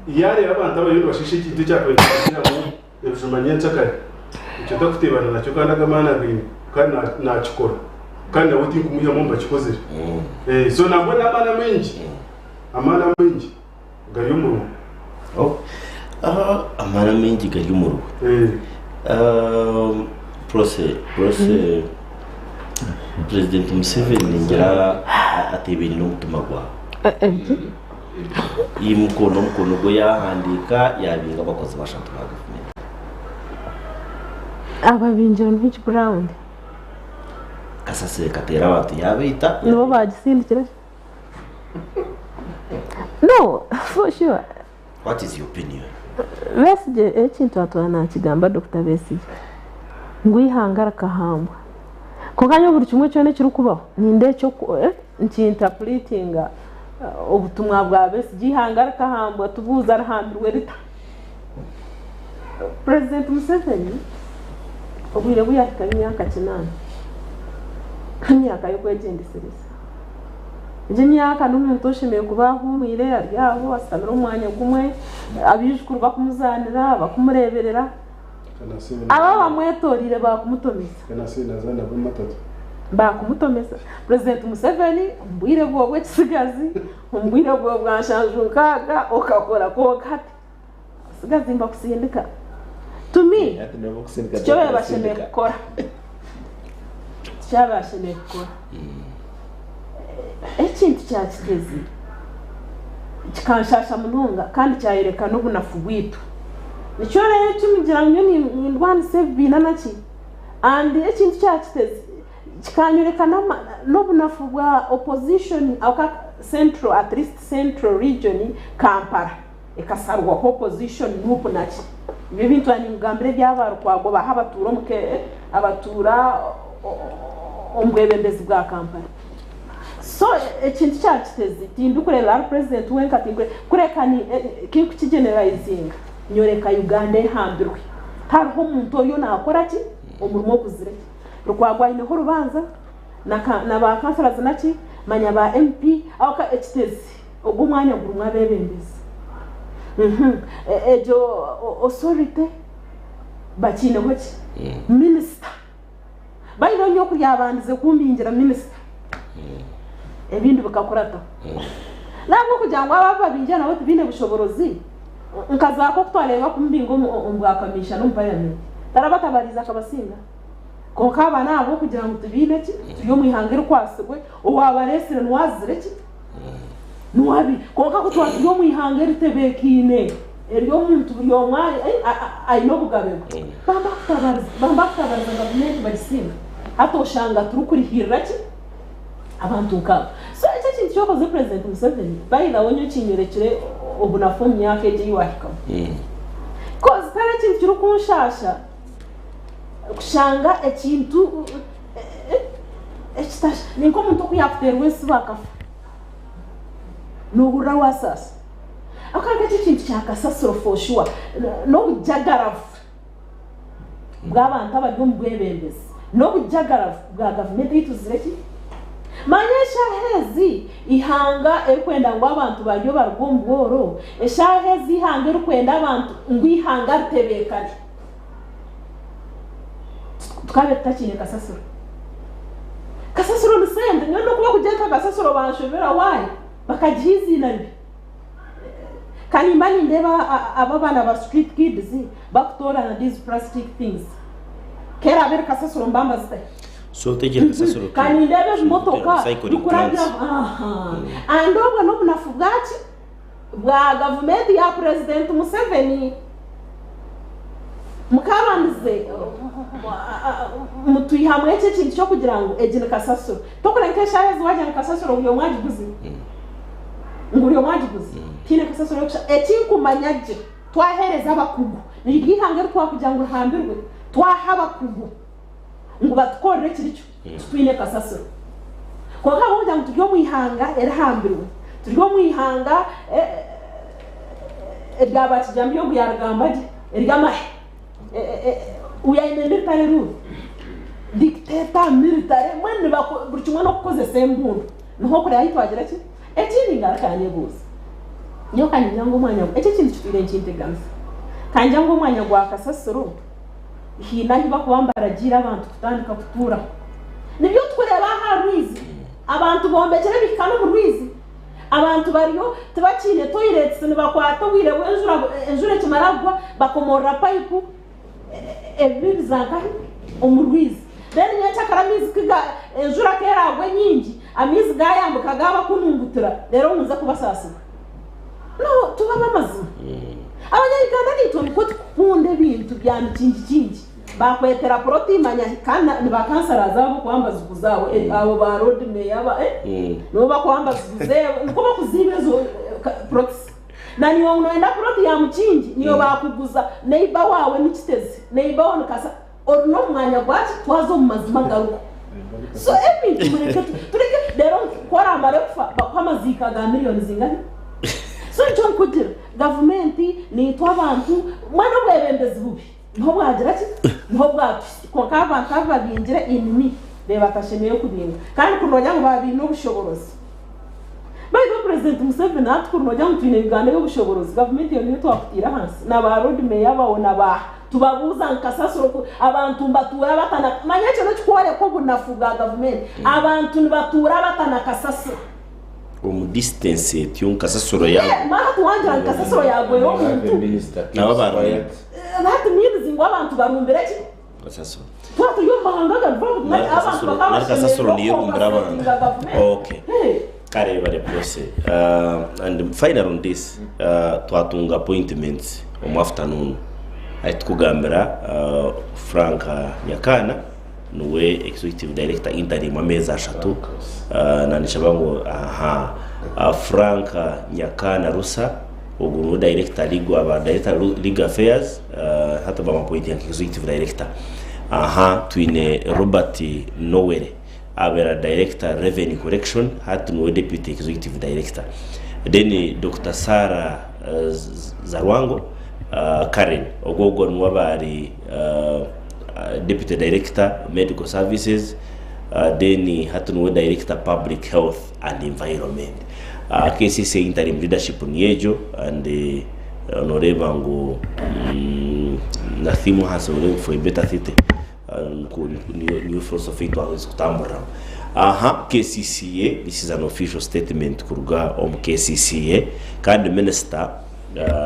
yari abantu abayindi bashishe ikintu cyakwenda ngo ebujuma nyenca kare icyo takutebana nacyo kandi agamana bintu kandi nakikora kandi nawe utinka umuya mumba kikozere so nabona amana mengi gari mu amana mengi gari mu rugo President Museveni ngira atebeni n'umutima gwa iyi mukono go yahandika yabinga abakozi bashaka bagafumira ababinjira n'iki ground kasase katera abantu yabita no bagisindikira no for sure. What is your opinion? Besije ekintu atwana kigamba Dr. Besije ngwihangara kahambwa ko kanyo buri kimwe cyane kiri kubaho ninde cyo nkinterpretinga ubutumwa bwa Besije ihangara kahambwa tubuza arahambirwe rita President Museveni obwire buyafika imyaka 8 imyaka yo kwegendesereza imyaka n'umuntu ushimiye kuba humire aryaho asamira umwanya gumwe abijukuru bakumuzanira bakumureberera aba bamwetorire bakumutomeza bakumutomeza President Museveni mbwire bwo kisigazi mbwire bwo bwanshanjukaga okakora ko kati sigazi mba kusindika to me cyo bashemeye gukora cyabashemeye gukora ekintu cyakigezi kikanshasha munonga kandi cyayerekana ubunafu bwitu nicyo rero cyumugira ngo ni ndwani save binanaki and ekintu cyakitezi kikanyerekana n'obunafu bwa opposition aka central at least central region Kampala ekasarwa opposition nuko naki ibi bintu ani ngambire byabaro kwago bahabatura muke abatura ombwebembezi bwa Kampala so ekintu cyakitezi tindukure la president wenkati kurekani kintu kigeneralizing nyoreka Uganda ehambirwe hariho umuntu oyo nakora ki umurimo kuzire rukwagwa ineho rubanza na ba councillors naki manya ba MP aka ekitezi ogumwanya ngurumwa bebembezi ejo authority bakineho ki minister bayiro nyo kuryabandize kumbingira minister ebindu bikakorata nabwo kugira ngo aba babinjya nabo tubine bushoborozi nkazako kutwareba kumbingo umbwakamisha no mpayame tarabatabariza akabasinga konka abana abo kugira ngo tubine ki tuyo mwihangire kwasegwe owabaresire nwazire ki nwabi konka kutwa tuyo mwihangire tebekine eriyo muntu byo mwari ayino bugabego bamba kutabariza gavumenti bagisinga hatoshanga turukurihirira ki abantu nkabo so icyo kintu cyokoze President Museveni bayina wonyo kinyerekere obunafu myaka eje wahika cause para kintu kiri kunshasha kushanga ekintu ekitash ninko muntu kuyakuterwe sibakafa nubura wasasa akaga kintu cyakasasiro for sure no bujagarafu bw'abantu abajyo mbwebembezi no bujagarafu bwa government yituzireki manyesha hezi ihanga erikwenda ngo abantu bajyo bargomboro esha hezi ihanga erikwenda abantu ngwihanga ritebekane tukabe takine kasasiro lusende ngendo kuba kujeka kasasiro banshobera wayi bakajizi nabi kanimani ndeba ababana ba street kids bakutora na these plastic things kera ber kasasiro mbamba zite so tegera kasasiro kandi ndebe motoka dukurabya andobwa no bunafugachi bwa government ya President Museveni mukabanze mutuyihamwe cyo kintu cyo kugira ngo ejine kasasiro tokurenke shaje wajya kasasiro uyo mwajiguzi nguriyo mwajiguzi tine kasasiro etinkumanyaje twahereza abakugu nigihange twa kugira ngo hambirwe twahaba kugu ngo batkorere kiricyo twine kasasiro kwa kabo kugira ngo tujyo mwihanga erahambirwe tujyo mwihanga eryabati jambiyo buyargambaje eryamahe uyaine military rule dictator military mwana bako burchumwe no kukoze sembundu nho kuri ayitwagira ki etini ngarakanye gusa nyo kanyira ngo mwanya kintu kitire kinteganza kanja ngo mwanya gwa kasasiro hina hiba kubambara gira abantu kutandika kutura nibyo twureba ha ruizi abantu bombekere bikano mu ruizi abantu bariyo tubakine toilets nibakwata wire enjura kimaragwa bakomora pipe ebibizanga umurwizi then nyacha karamizi kiga enjura keragwe nyingi amizi gayambuka gaba kunungutura rero muza kubasasa no tuba bamazi abanyayiganda nitwe ko tukunde bintu bya mikingi bakwetera protimanya kana nibakansaraza abo kwambaza kuzawe abo ba road meya no bakwambaza kuzewe nko bakuzibezo proxy na niyo unaenda proti ya mchinji niyo bakuguza neighbor wawe nikitezi neighbor wone kasa orno mwanya gwachi twazo mu mazima garuko so every mureke tureke rero kora amarefa bakwamazika ga miliyoni zingana so cyo kugira government ni twabantu mwana bwebembezi bubi nho bwagira ki nho bwatu ko kava bingira inimi beba tashemeye kubinga kandi kunonya ngo babino bushoborozi president Museveni atukuru nojya mutine Uganda y'ubushoborozi government yo niyo twakutira hansi n'aba road mayor babona ba tubabuza nkasasuro abantu batura batana manyacho no chikwale ko bunafuga government abantu batura batana kasasuro distance y'unkasasuro yago mara tuwanja nkasasuro yago yo minister nabo barwaye that means ngo abantu barumbere ki kasasuro twatu yo mahanga government abantu bakaba kasasuro niyo umbraba okay kare bare process and final on this twatunga appointments on afternoon aitukugambira Frank Nyakana nuwe executive director interim ameza 3 na nishabango Frank Nyakana Rusa ugu director legal aba director legal affairs hata ba point ya executive director twine Robert Nowere abera director revenue correction hata nuwe deputy executive director then Dr. Sarah Zarwango Karen ogogo nwabari deputy director medical services then hatu director public health and environment KCC interim leadership niejo and honorable ngo nathimu hasa for a better city new philosophy to always kutambura KCCA this is an official statement kuruga KCCA kandi minister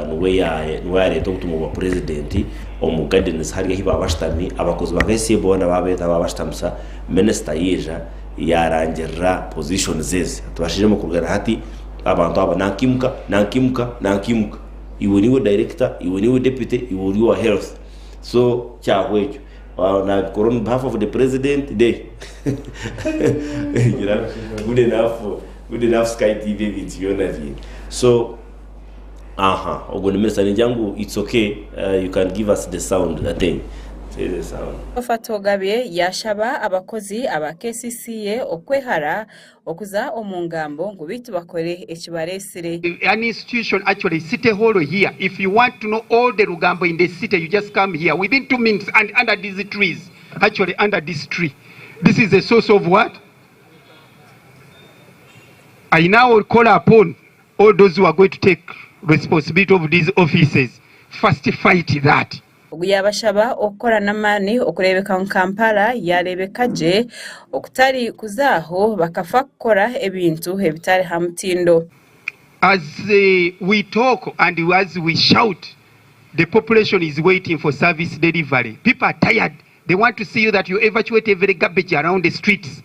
nuwe yare tumutumu president omugadens hariya hiba abashtami abakozi bakese bona babeta babashtamsa minister yija yarangira position zeze tubashije mu kurugana hati abantu aba nankimka iwe niwe director iwe niwe deputy iwe niwe health so cyahwejo na corona behalf of the president day you know good enough Sky TV with you so Minister Njangu, it's okay. You can give us the sound. I think. Say the sound. Fatogabye yashaba abakozi aba KCCA okwehara okuza omungambo ngo bitu bakore ekibaresire. An institution actually city hall here. If you want to know all the Rugambo in the city, you just come here within 2 minutes and under these trees. Actually under this tree. This is a source of what? I now call upon all those who are going to take responsibility of these offices. First fight that. Oguyabashaba okora namani okurebeka Kampala yarebekaje okutari kuzaho bakafakora ebintu ebitari hamutindo. As we talk and as we shout, the population is waiting for service delivery. People are tired. They want to see you that you evacuate every garbage around the streets.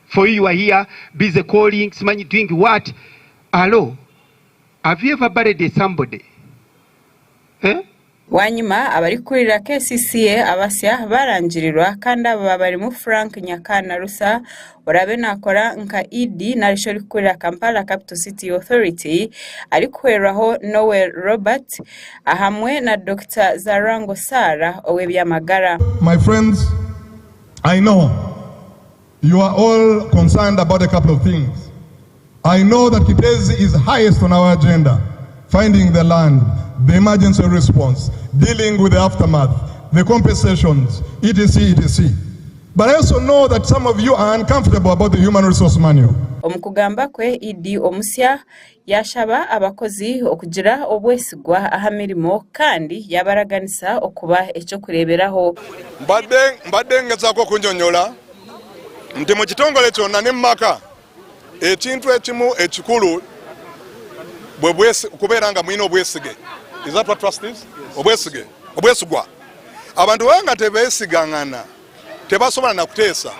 For you are here busy calling, doing what? Hello. Have you ever buried somebody? Wanyuma abari kurira KCCA abasya barangirirwa kandi aba bari mu Frank Nyakana Rusa orabe nakora nka ED na rishori kurira Kampala Capital City Authority ari kweraho Noel Robert ahamwe na Dr. Zarango Sara owebyamagara. My friends, I know you are all concerned about a couple of things. I know that Kitezi is highest on our agenda, finding the land, the emergency response, dealing with the aftermath, the compensations, etc. But I also know that some of you are uncomfortable about the human resource manual. Omukugamba kwe idi omusya yashaba abakozi okugira obwesigwa ahamirimo kandi yabaraganisa okuba echo kureberaho. Mbadde ngezako kunjonyola nti mu kitongole kyonna ne mmaka ekintu ekimu ekikulu kubeera nga mulina obwesige. Is that what trust is? Obwesigwa. Abantu banga tebeesigangana tebasobola na kuteesa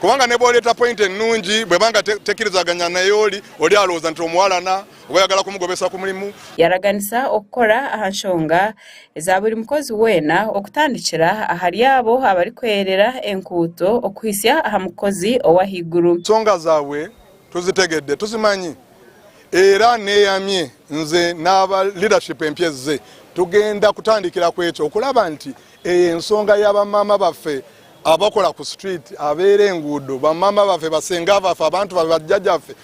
kubanga ne boleeta point ennungi bwe banga tekirizaganya naye oli alowooza nti omuwalana oyagala kumugobesa ku mulimu. Yaraganisa okukora ahanshonga eza buli mukozi weena okutandikira ahali abo abari kwerera enkuuto okuhisya aha mukozi owahiguru. Nsonga zaabwe tuzitegedde tuzimanyi era neeyamye nze n'aba leadership empyezze tugenda kutandikira ku ekyo okulaba nti ensonga y'abamama baffe abakola ku street abeera enguudo bamama baffe basenga baffe abantu bajjajjaffe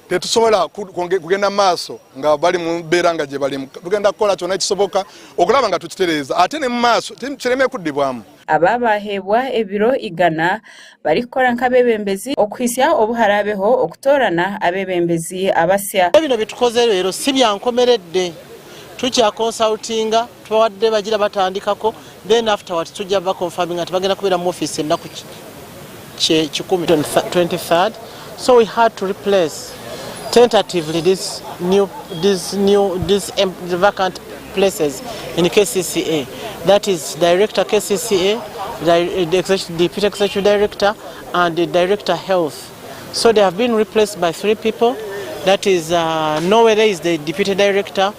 tetusobola kugenda maaso nga bali mu mbeera nga gye balimu. Tugenda kukola kyonna ekisoboka okulaba nga tukitereeza ate ne mu maaso kireme kuddibwamu. Ababaheebwa ebiro igana barikukora nk'abebembezi okwisya obuharabeho okutoorana abebembezi abasya. Bino bitukoze leero si byankomeredde, tujja consultinga tubawadde bagira batandikako, then afterwards tujja baconfirming nti bagenda kubeera mu office ennaku 23rd. So we had to replace tentatively these vacant places in KCCA. That is Director KCCA, the Deputy Executive Director, and the Director Health. So they have been replaced by 3 people. That is Nowere is the Deputy Director,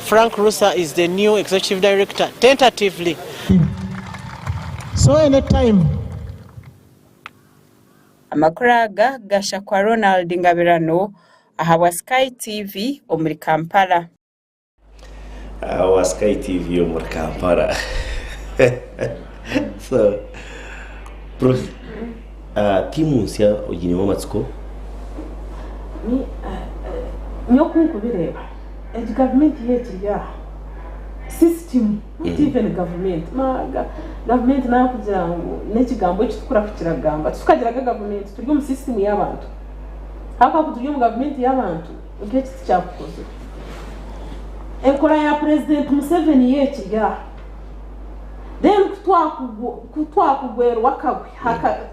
Frank Rusa is the new Executive Director, tentatively. So anytime. Amakuru aga gasha kwa Ronald Ngabirano ahawa Sky TV omuri Kampala. Ahawa Sky TV omuri Kampala. So, Prof, timu nsya ojinimo matsiko? Nyokunku bireba. The government here system, not even government. Government na kugira ngo nekigambo kitukura kukiragamba. Tukagira government turi mu system y'abantu. Haka kuturi mu government y'abantu, uke kityakukoze. Enkola ya President Museveni yekirya. Then kutwakugwerwa kabwe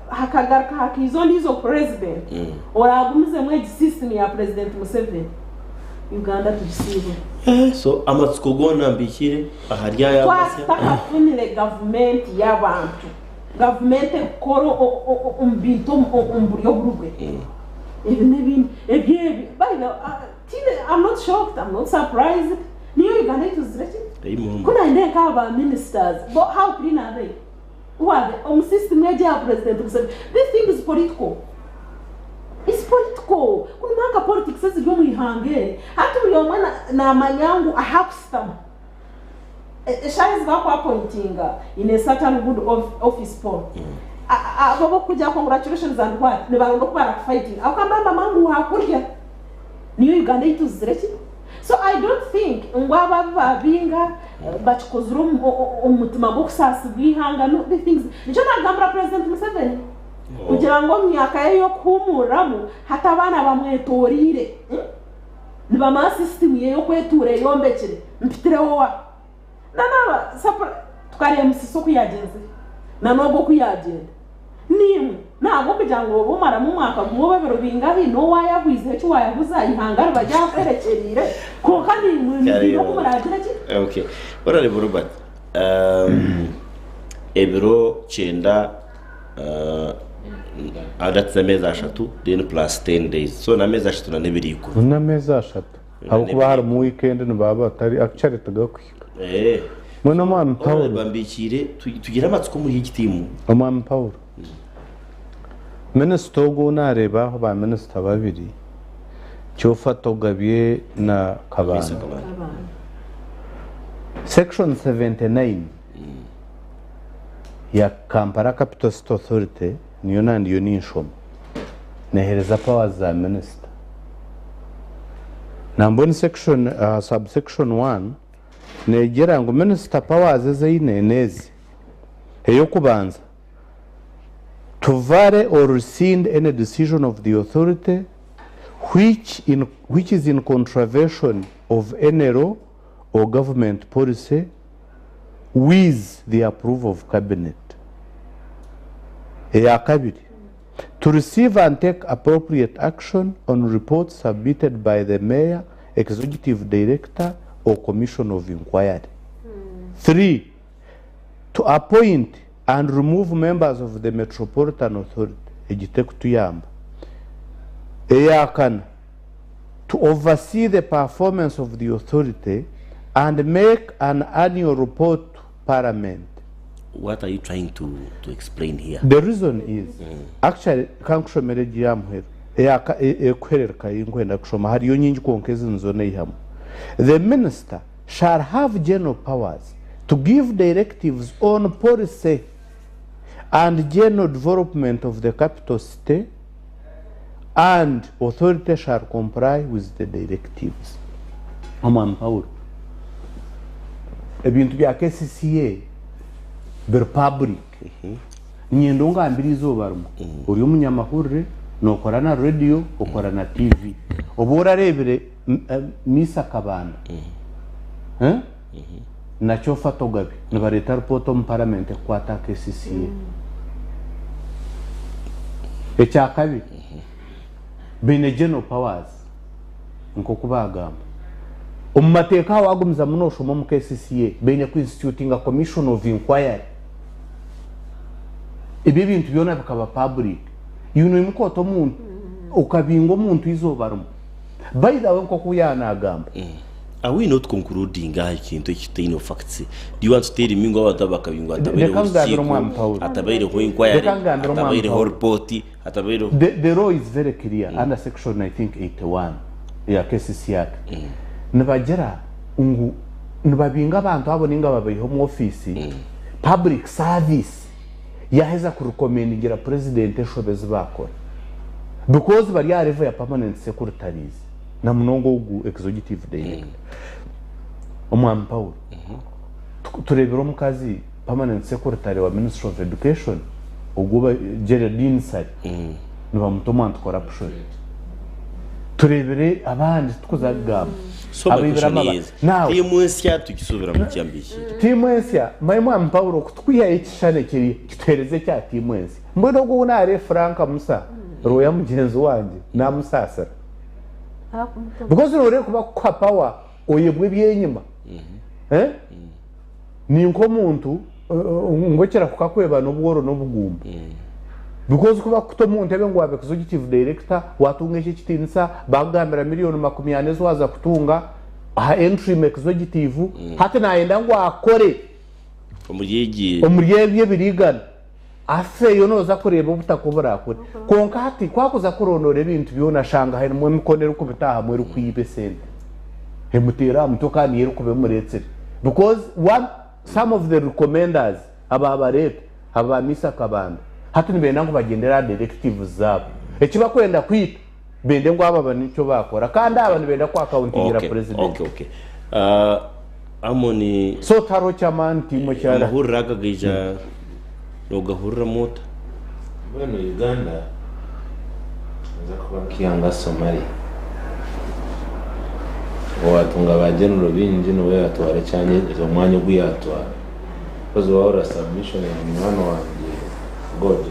hakagaruka hakizo ndizo president. Oragumize mu system ya President Museveni. Uganda tujisibe. So amatsiko gona mbikire aharya ya basya. Twakafunire government y'abantu. Government koro umbito umburyo burugwe. I'm not shocked, I'm not surprised. Niyo Uganda tuzireki. Kuna ndeka aba ministers. But how clean are they? Who are they? System ya president. This thing is political. It's political. Kuna maka politics sasa ndio muihange. Hata uliomana na manyangu ahapstam. Shares wako appointinga in a certain good office poll. Babo kuja congratulations and what? Ne barondo para fighting. Akamba mangu hakurya. Niyo Uganda ituzireki. So I don't think ngwaba babinga bachikozuru umutima go kusasibihanga no the things. Nicho nagambra President Museveni. Kugira ngo myaka yo kumuramu hata abana bamwetorire niba ma system yo kweture yombekire mpitire wowa nana tukare musiso kuyagenze nanogo kuyagenda nimwe nabo kugira ngo bumara mu mwaka gumwe bero bingahi no wayagwize cyo wayaguza ihangara bajya kwerekerire ko kandi no kumuragira ki. Okay, barale Robert ebiro cyenda adatse amezi 3 then plus 10 days. So na amezi 3 na nebiriko na amezi 3 abo kuba hari mu weekend no baba atari actually tagakwika mwana mama Paul bambikire tugira amatsiko muri iki timu mama Paul Minister go nareba aho ba minister babiri cyofato gabye na kabana section 79 ya Kampala Capital City Authority niyo nandiyo ninshoma nehereza powers za minister namboni section subsection 1 negera ngo minister powers zine nezi eyo kubanza to vary or rescind any decision of the authority which is in contravention of any law or government policy with the approval of cabinet. To receive and take appropriate action on reports submitted by the mayor, executive director, or commission of inquiry. 3. To appoint and remove members of the Metropolitan Authority. To oversee the performance of the authority and make an annual report to Parliament. What are you trying to explain here? The reason is actually the minister shall have general powers to give directives on policy and general development of the capital city and authority shall comply with the directives. Aman Paul. Ebintu bya KCCA bir public. Nyendo ngambiri izobarmo. Uri umunyamahurire nokora na radio ukora na TV. Obora rebere misa kabanda. Nacho fatogabi nibareta report mu parliament kwata KCCA. Echakabi. Bine general powers nko kubagamba ummateka wagumza munosho mu KCCA bine ku instituting a commission of inquiry ibi bintu byona bikaba public yuno imukoto muntu ukabingo muntu izobaramo by the way nko kuyanagamba. Are we not concluding ikintu kitine facts? Do you want to tell me ngo batabakabingwa atabere atabere ho inquiry atabere ho report atabere? The law is very clear under section I think 81 ya KCCA. Nibagera ungu nibabinga abantu abo ninga babayiho mu office public service yaheza ku recommendingira president eshobeze bakora because bari ya level ya permanent secretaries na mnongo ugu executive director. Omwami Paul turebera omukazi permanent secretary wa Ministry of Education uguba Geraldine Sari nibamutoma corruption. Turebere abandi tukuzagamba so timuensya tukisubira mu cyambiki timuensya Omwami Paul kutwiha ekishane kiri kitereze cya timuensya mbono go unare Franka Musa roya mugenzi wanje na musasara because uri kuba kwa power oyebwe byenyima ni nko muntu ngokera kukakweba n'ubworo n'ubugumba because kuba kuto muntu ebe ngo abe executive director watunga iki kitinsa bagambira miliyoni 40 zwaza kutunga ha entry executive hata naenda ngo akore umuryegiye birigana afe yonoza kureba ubutakubura kure konka hati kwakuza kurondora ibintu byona shanga hari mu mikonero kubitaha mwe rukwibe sente hemutera mutokani yero kube muretsere because some of the recommenders aba rep aba misa kabanda hati nibenda ngo bagendera directives zabo ekiba kwenda kwita bende ngo aba banicyo bakora kandi aba nibenda kwa accountingira president. Okay amoni so taro chaman timo cyara hurraga gija nogahurra mota bano Uganda za kuba kiyanga Somalia watunga bagenuro binji no yatwara cyane zo mwanya guyatwara kozo wahora submission ya mwana wanje God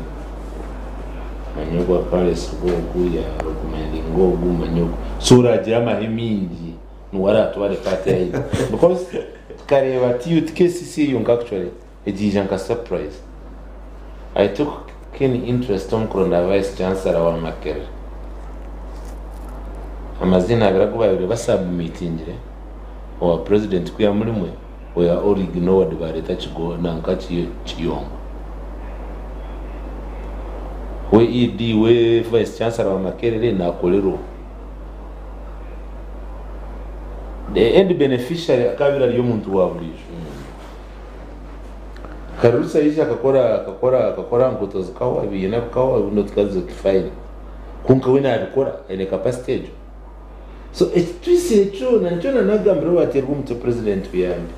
manyogwa Paris go kuya recommending go gumanyogwa sura gira mahimingi nuwara atware pate yayi because kareba tiyut KCCA yung actually ejijanka surprise. I took keen interest on Kurunda Vice Chancellor wa Makere. Amazina abirago babiri basubmittingire wa president kuya muri mwe we are all ignored by the tachigo nankachi chiyongo. We ED we Vice Chancellor wa Makere na kolero. The end beneficiary akabira lyo muntu wa bulisho. Karusa isha kakora ngoto zikawa biyena kawa uno tukazo kifaili kunka wina abikora ele capacity. So twise echo na ntona nagambira wati rumto president biyambi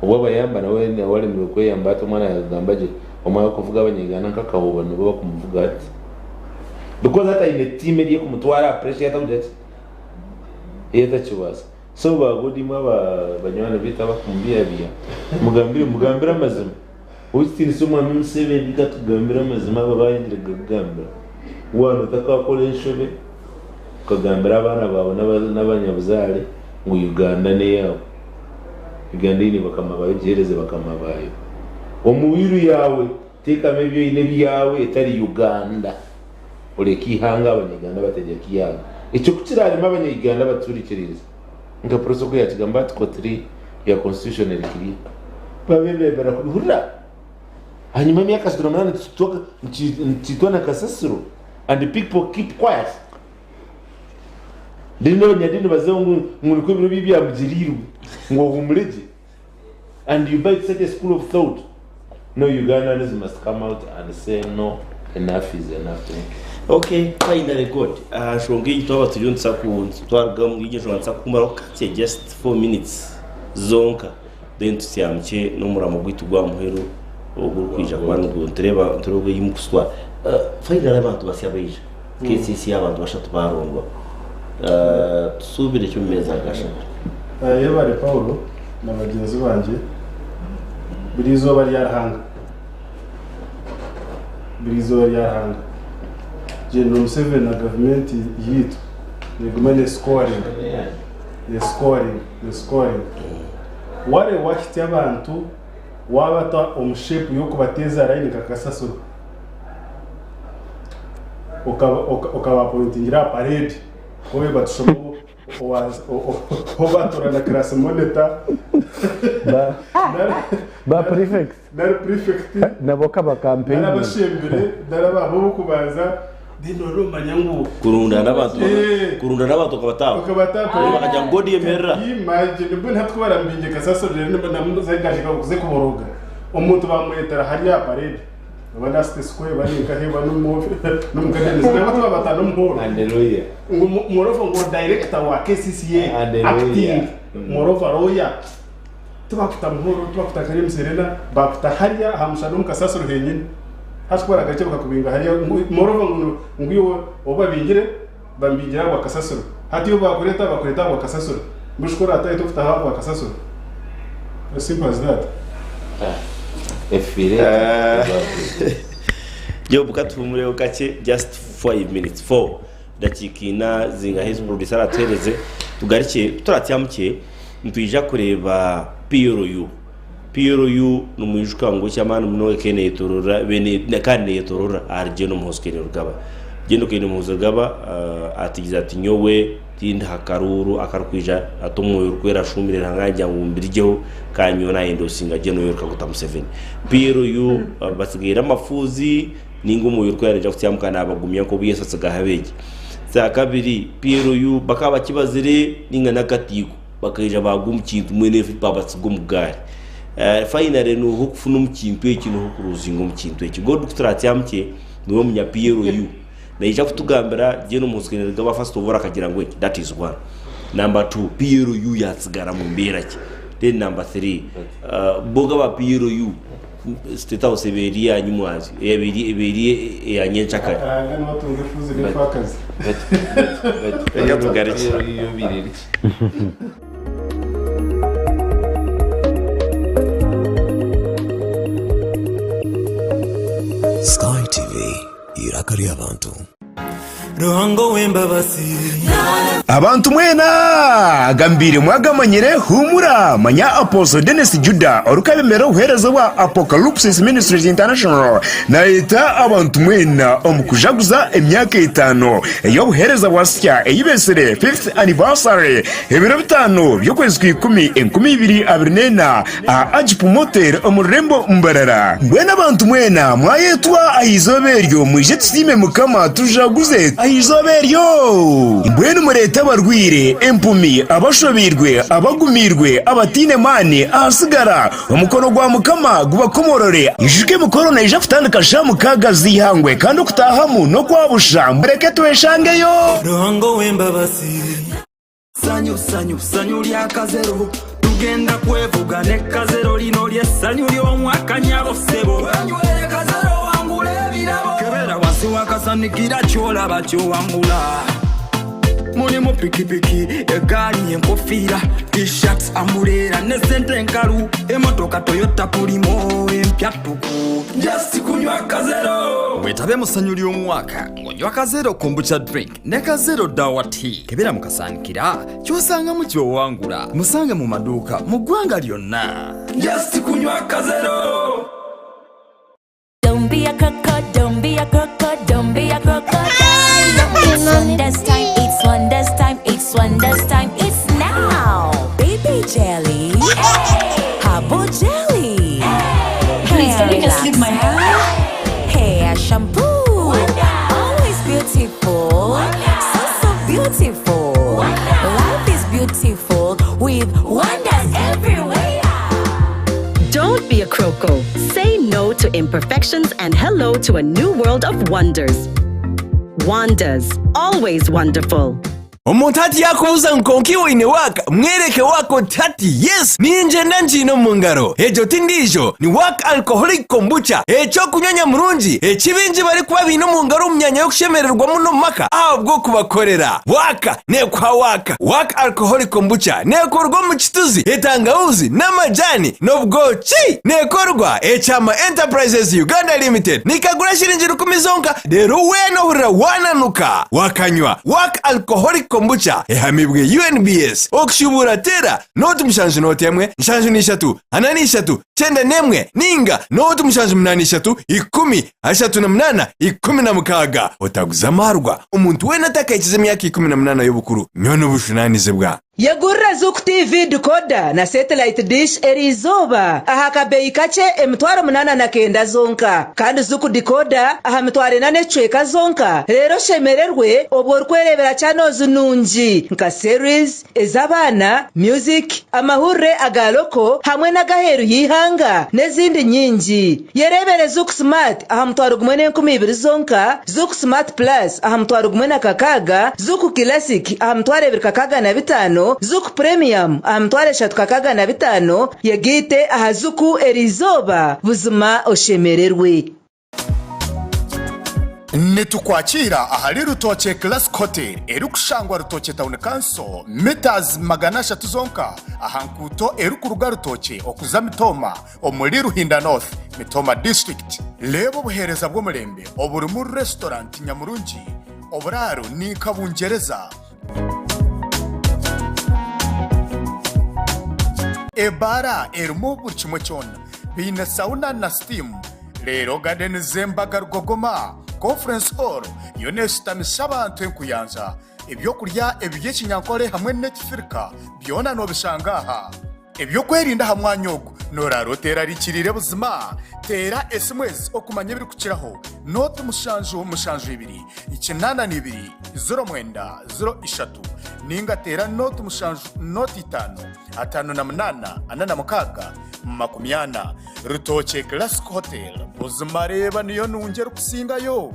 obaba yamba na wene wale mloko yamba to mwana yagambaje omwa kuvuga abanyigana nkakaho bano baba kumuvuga ati because hata ine team eri kumutwara pressure hata ujati yeta chiwaza so bagodima banywana bita bakumbia biya mugambira mazima Usti nisoma mseve bikatugambira mazima babayindire gagambira wano takakoreshobe kagambira abana bawe n'abanyabuzale mu Uganda ne yawo Uganda ni bakama bagereze bakama bayo omubiru yawe teka mebyo ine byawe etari Uganda oleki hanga abanyaganda bategeka yawe icyo kukirarima abanyaganda baturikiriza nga protocol ya kigamba article 3 ya constitution elikiri babebera kuhura hanyuma miaka 18 tutoka nchitona kasasiro and the people keep quiet. Dino nyadino bazongo nguliko biro bibya mjiriru ngo humleje and you buy such a school of thought. No, Ugandans must come out and say no, enough is enough. Thank you. Okay, finally good. Shongi twaba turyuntsa ku twarga mu gihe shonga kumara kake just 4 minutes zonka then tusyamche no muramo gwitugwa muheru oguru kwija kwanu tureba turogo yimukuswa. Finally abantu basyabeje KCC abantu bashatu barongwa. Tusubire cyo meza gasha. Yebare Paulo na bagenzi banje birizo bari yarahanga. General Museveni na government yitu negumane scoring. Wale wakiti abantu wabata omushepu yoko bateza line kakasaso okaba pointingira parade kowe batushomo obatora na class monitor ba prefect naboka ba campaign n'abashembere n'ababo kubaza dino manyangu kurunda n'abantu ukabata bakajya ngodi yemerera imagine bwe ntatwe barambinje kasaso rero namuzagashika kuze kuboroga umuntu bamwetera hariya parade abana square bari kaheba n'umugadeniza n'abantu batanu muhoro Hallelujah. Morofa ngo director wa KCCA acting Morofa roya tubakuta muhoro tubakuta Karim Serena bakuta hariya hamushano mukasaso ruhenyine hashobora gace bakakubinga hariya Morofa ngo ngiyo obabingire bambingira kwa kasaso hati yo bakureta kwa kasaso mushkora ataye tufuta hapo kwa kasaso as simple as that. Yo bukatumure ukache just 5 minutes 4 dakikina zinga his producer atereze tugarike turatyamuke ntwija kureba PRU numujuka ngo cyamana muno kene torora bene nakane torora arje no muhoskene rugaba gendo kene muhozagaba atigiza ati nyowe tinda hakaruru akarkwija atomoyo rukwera shumire rangajya ngumbirijeho kanyona endo singa geno yoruka guta Museveni PRU basigira amafuzi ningo mu yoruka yaje kutyamuka nabagumya ko biyesatse gahabege za kabiri PRU bakaba kibazire ninga nakatiko bakayija bagumkintu mwene babatsigwo mugari finally no hokufuna umkintu ekintu hokuruzinga umkintu ekigo dukutratyamuke niwo munya PRU naija kutugambira geno muzkenera gaba first of all akagira ngo that is one. Number 2 PRU yatsigara mu mbera ki. Then number 3 boga ba PRU state house beria nyumwazi ebiri yanyenchaka ngana watunge fuzi ne fakazi ega tugariki yo biriri. Sky TV irakari abantu Ruhango w'embabasi abantu mwena gambire mwagamanyire humura manya Apostle Dennis Juda orukabemera uhereza wa Apocalypse Ministries International na ita abantu mwena omukujaguza emyaka 5 eyo uhereza wasya eyibesere 5th anniversary ebiro 5 byokwezi kwikumi 2024 a Ajipu Motel omurembo mbarara mwena abantu mwena mwayetwa ayizoberyo mwije tsime mukama tujaguze ayizoberyo mwena mureta barwire empumi abashobirwe abagumirwe abatine mani ahasigara umukono gwa mukama gubakomorore ijike mukono na ija kutandika shamu kagazi hangwe kandi kutahamu no kwabusha mureke tuweshangeyo Ruhango w'embabasi sanyu lyakazero tugenda kwevuga ne kazero lino lyesanyu ly'omwaka nyabosebo wanywere kazero wangula ebirabo kebera wasi wakasanikira kyolaba kyowangula mulimu pikipiki egaali enkofiira t-shirts amulera ne sente enkalu emotoka Toyota Pulimo empyatuku just kunywa kazero wetabe musanyu ly'omwaka ng'onywa kazero kombucha drink ne kazero dawa tea kebera mukasanikira kyosanga mu kyowangula musange mu maduuka mu ggwanga lyonna just kunywa kazero. Don't be a crocodile, don't be a crocodile, don't be a crocodile. It's Wonders time, it's Wonders time, it's Wonders time, it's now. Baby jelly, hey. Habo jelly, hey. Please, can you just leave my hair? Hair shampoo, always beautiful, so beautiful. Life is beautiful with Wonders everywhere. Don't be a croco. Say no to imperfection. connections, and hello to a new world of wonders. Wonders, always wonderful. Umuntu ati yakubuza nkonki wine waka mwereke wako tati yes ninje nanjino mungaro ejo tindijo ni waka alcoholic kombucha echo kunyonya murungi ekibinji bari kuba bino mungaro umyanya yo kushemererwa muno maka ahubwo kubakorera waka ne kwa waka alcoholic kombucha ne korwa mu kituzi etangauzi n'amajani n'ubwoki ne korwa echama Enterprises Uganda Limited nikagura shiringi 10 zonka rero weno hurira wananuka wakanywa waka alcoholic kombucha ehamibwe UNBS okushubura tera noti mushanju notemwe nshanju nishatu ananishatu chenda nemwe ninga noti mushanju munanishatu 10 18 otaguza marwa umuntu wena takayikize myaka 18 y'obukuru nyono bushunanize bwa Yagurra Zuku TV decoder na satellite dish erizoba aha kabeyi kache emitwaro 89 zonka kandi Zuku decoder aha mitwaro 4 zonka rero shemererwe obwo kwerebera channels nungi nka series ezabana music amahure agaloko hamwe na gaheru yihanga nezindi nyingi yerebere Zuku Smart aha mitwaro 12 zonka Zuku Smart Plus aha mitwaro 16 Zuku Classic aha mitwaro 25 Zuku Premium amtware 3 yagite aha Zuku erizoba buzima oshemererwe Netukwakira ahari rutoke Classic Hotel erukushangwa rutoke Town Council meters 300 zonka ahankuto erukuruga rutoke okuza Mitoma omuri Ruhinda North Mitoma District lebo buhereza bwo murembe oburi mu restaurant Nyamurungi oburaro ni Kabungereza Ebara ermo burchimo chona bina sauna na steam rero garden zembaga rugogoma conference hall yonesta misaba ntwenkuyanza ebyo kurya ebiye kinyankore hamwe n'ekifirika byona no bishangaha ebyo kwerinda hamwanyogo norarotera rikirire buzima tera SMS okumanya biri kukiraho note mushanju 2 2 09 ninga tera note mushanju note 5 5 rutoke Classic Hotel buzima reba niyo nungera kusingayo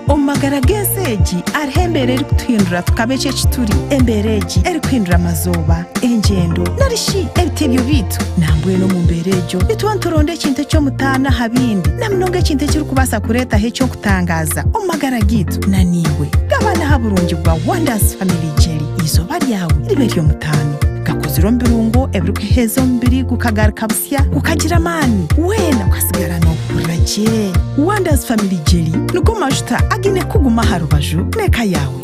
Omagarageseji arhembere eri kutuhindura tukabeche chituri embereji eri kuhindura mazoba engendo narishi ebitebyo bitu nambwe no mumberejo bitwanturonde kintu cyo mutana habindi namnonge kintu kiri kubasa kureta hecho kutangaza omagaragitu naniwe gabana haburungi bwa Wonders Family Jelly izoba ryawe riberyo mutano gakoziro mbirungo ebiri kuhezo mbiri gukagara kabusya ukagira mani wena ukasigara no kuraje Wonders Family Jelly nuko majuta agine kuguma harubaju neka yawe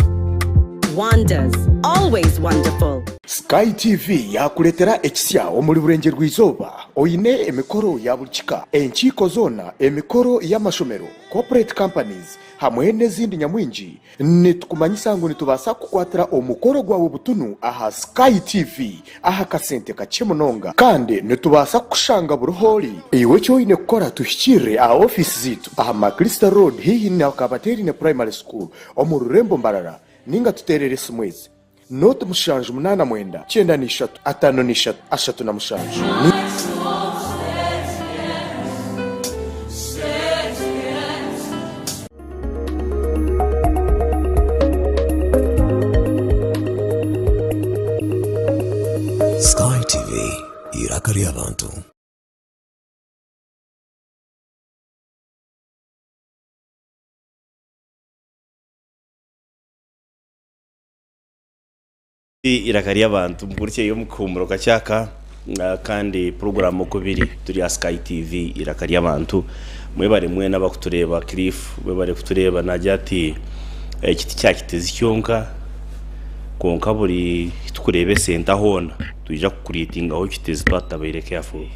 Wonders, always wonderful. Sky TV yakuletera ekisya omuli burenge rwizoba oyine emikoro ya bulchika enchiko zona emikoro y'amashomero corporate companies hamwe n'ezindi nyamwingi nitukumanyisa ngo nitubasa kukwatira omukoro gwawe butunu aha Sky TV aha kasente kachemunonga kandi nitubasa kushanga buruholi iwe cyo ine kukora tushikire aha office zitu aha Makrista Road hihi na Kabateri na Primary School omururembo mbarara ninga tuterere simwezi note mushanju 8 9 5 3 na mushanju Sky TV irakari abantu irakari abantu mburike yo mukumuro kacyaka kandi program kubiri turi ya Sky TV irakari abantu mwebare mwe n'abakutureba Cliff mwebare kutureba najati ekiti cyakiteze cyonka konka buri tukurebe senta hona tuija kukuritinga aho kiteze twatabire careful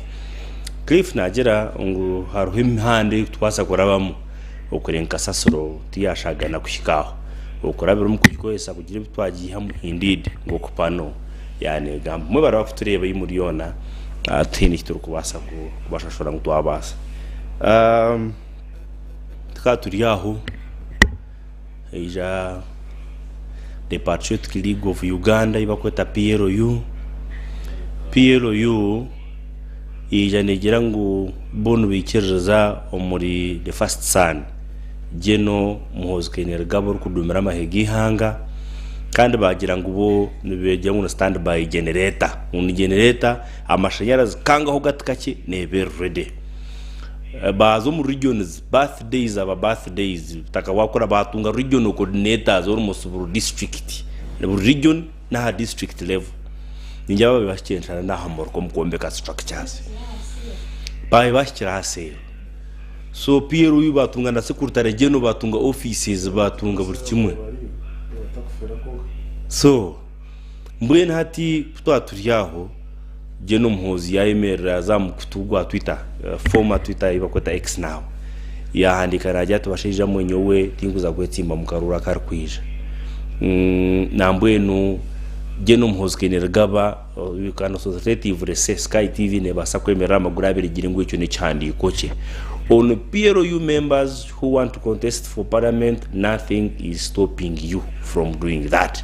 Cliff nagera ngo haruho imihande twasa kurabamo ukurenka sasoro tiyashagana kushikaho ukurabira umukuyikoyesa kugira bitwagiye hamwe indeed ngo kupano yani gambo mwe bara kutureba y'imuriyona atini kituru kubasa kubashashora ngo twabasa tukaturi aho ija the Patriotic League of Uganda ibakweta PLU ijanegera ngo bono bikirza omuri the first son geno muhozi kenera gabo kudumira amahegi hanga kandi bagira ngo bo nibejya mu standby generator un generator amashanyarazi kanga ho gatkake nebe ready bazo mu regions birthdays aba birthdays taka wakora batunga regional coordinators almost buri district buri region na district level ninjaba bashyenshana na hamor ko mukombeka structures baye bashira hase so Pierre uyu batunga na secretary geno batunga offices batunga buri kimwe so mbwene hati twaturyaho geno muhozi yaemera zamukutugwa Twitter former Twitter ibakota X now yahandika rajya tubashije mwenyowe tinguza gwetsimba mukarura karkwije nambwenu geno muhozi kenera gaba yukana society rese Sky TV ne basa kwemera amagura abiri giringo icyo ne cyandi koche on PRU members who want to contest for parliament, nothing is stopping you from doing that.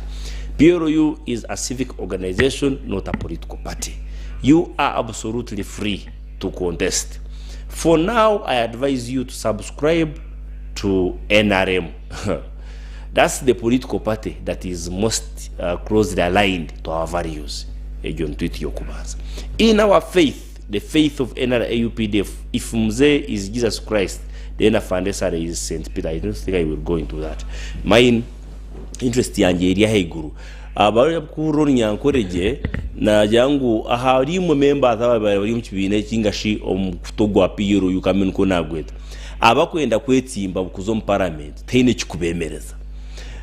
PRU is a civic organization, not a political party. You are absolutely free to contest. For now, I advise you to subscribe to NRM. That's the political party that is most closely aligned to our values. In our faith, the faith of NRAUPDF, if Mzee is Jesus Christ, then Afandesare is St. Peter. I don't think I will go into that. My interest yanjye iri heguru abari kuro nyankoreje na jangu ahari mu members bari mu kibine kingashi omutogwa PRU yukamene ko nagweta abakwenda kwetsimba bukuzo mu parliament teine kikubemereza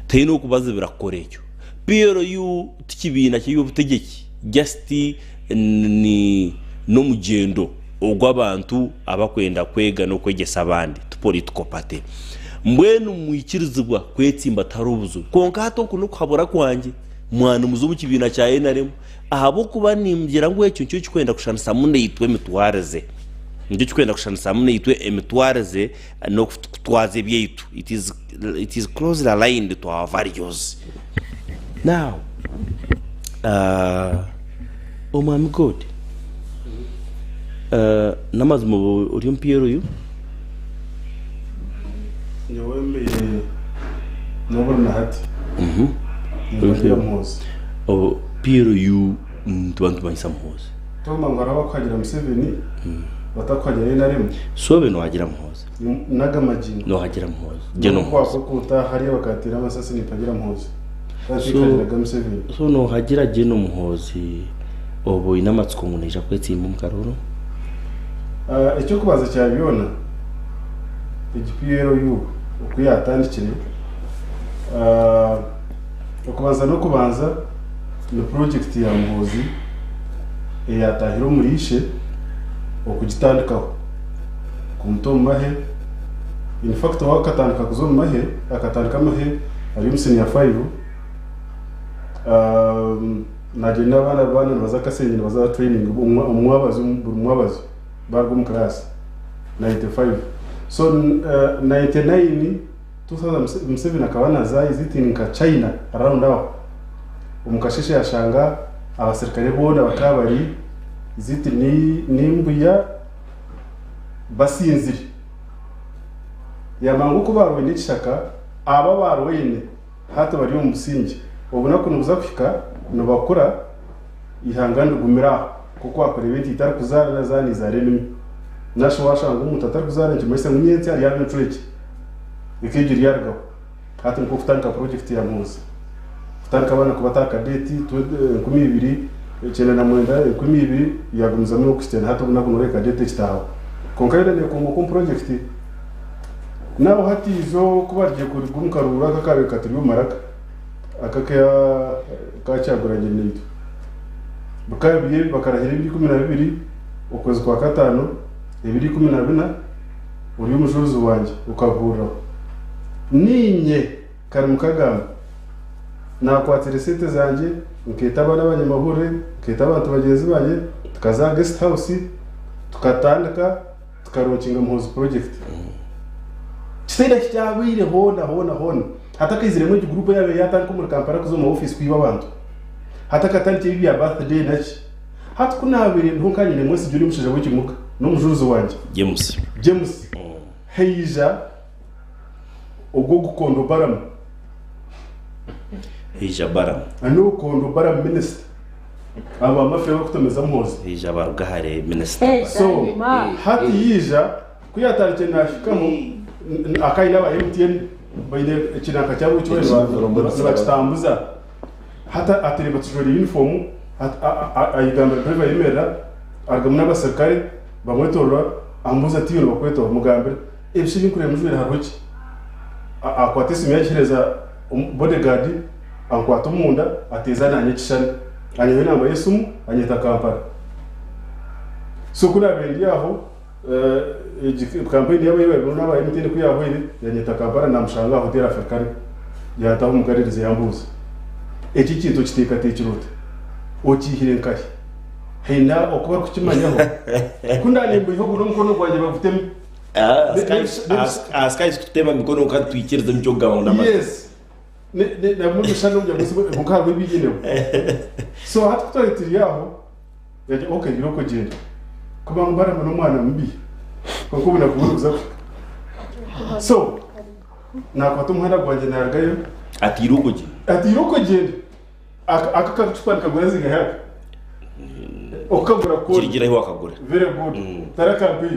teine kubaza birakorejo PRU tikibina cy'ubutegeki just ni no mugendo ogw'abantu abakwenda kwega no kwegesa abandi to political party mbwenu muyikirizwa kwetsimba tarubuzo konka hato kuno kuhabora kwanje mwana muzubu kibina cya NRM ahabo kuba nimgira ngo ecyo cyo kwenda kushanisa mune yitwe mitwareze ndio kwenda kushanisa mune yitwe emitwareze no kutwaze byeyitu it is closely aligned to our values now oh my god namaze mu uri PRU nyowe nobona hati oh PRU tubantu banyisa muhoze toma ngara bakwagira Museveni batakwagira NRM sobe no hagira muhoze nagamajingo no hagira muhoze geno muhoze kuta hari bakatira amasasi nipagira muhoze so no hagira geno muhoze obo inamatsiko nguneja kwetsimba mu karoro icyo kubaza cyabibona PRU ukuyatandikire ukubanza no kubanza ni project ya Muhozi yatahiro murishe okugitandikaho ku mutomo mahe in fact wakatandika kuzo mahe akatandika mahe ari musini ya 5 najenda bana bazakasenye baza training umwabazi bargo mu class 95 so 99 2007 akabana za ziting ka China around aho umukasheshe yashanga abasirikare bona bakabari ziti ni mbuya basinziri yamangu ko barwe n'ishaka aba barwene hata bari mu musingi ubona ko nuza kwika no bakora ihangana gumira kuko akora ibintu itari kuzara zani za renimi nasho washanga umuntu atari kuzara kimese munyenzi ari yabe tureke ikijiri yargo hata nko kutanka project ya Muhozi kutanka bana kubataka date 12 cyane na mwenda 12 yagumza mu Christian hata ubona ko reka date kitaho konkaire ne ko project naho hati zo kubarje kuri gumkarura kakabe katiriyo maraka akakaya kacyaguranye n'ito bukabiye bakarahira 12 ukwezi kwa 5 2014 uri umujuzi wanje ukavura ninye karimukagamba nakwatira site zanje nkitaba n'abanyamahuri nkitaba abantu bagenzi banye tukaza guest house tukatandika tukarokinga Muhozi project kitenda cyabire hona hata kizire mu groupe yabe yatanka mu Kampala kuzo mu office kwiba abantu hata katandi ibi ya birthday nachi hati kunabiri ntukanyine mwese juri mushije w'ikimuka n'umujuruzi wanje James heija ubwo gukondo baram heija baram ano kondo baram minister aba mafya bakutomeza mhozi heija barugahare minister so hati yija kuyatarike nashikamo akaina ba MTN bayide kinaka cyabo cyo bakitambuza hata atereba tujori uniform ayigamba driver yemera agamuna basirikare bamwetorwa ambuza tiyo bakweto mugambira ebishiri kure mujwira haruki akwate simi yashireza bodyguard ankwata umunda ateza nanye kishani anyewe namba yesumu anyeta Kampala so kuna bendi yaho campaign yabaye n'aba MTN kuyaho iri yanyeta Kampala namushanga hotel African yataho mukaririze yambuza iki kintu kiteka tekirute okihire nkahi hina okuba kukimanyaho kundanembo ihugu n'umukono gwanjye bavutemo Skies tutema mikono kandi tuyikiriza mcyo gahunda yes ne mubishano bya gusiba mukarwe bigenewe so hati kutari yaho yaje okay biroko genda kuba mbara no mwana mbi kuko bina kubuza so nakwata umuhanda gwanjye naragayo atiroko genda akakacupa kagurazi gahaka okagura ko kirigira hiwa akagura very good tarakambi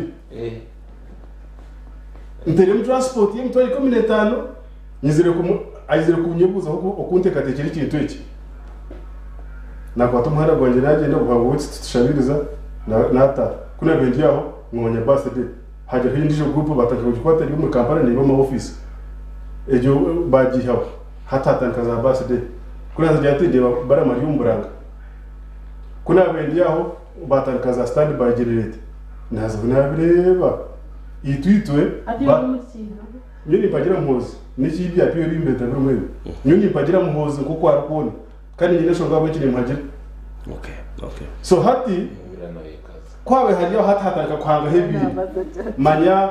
ntere transport y'imtwari 15 nyizire kunyebuza okunte katekeri kintu iki nakwata umuhanda gwanjye nagenda guhanga witsi tushabiriza nata kuna bendi yaho ngonya birthday haje hindije group bataka kujikwata iri mu Kampala niba mu office ejo bagihaho hatatanga za birthday kuna zajatinde bara mariyumburanga kuna bendi yaho bataka za stand by generator nazo nabireba itwitwe nyoni pagira muhozi nikibi yapiyo rimbeta rumwe nyoni pagira muhozi kuko arukoni kandi nyine shonga bwe kiri muhagira okay so hati kwawe hariyo hatataka kwanga hebi manya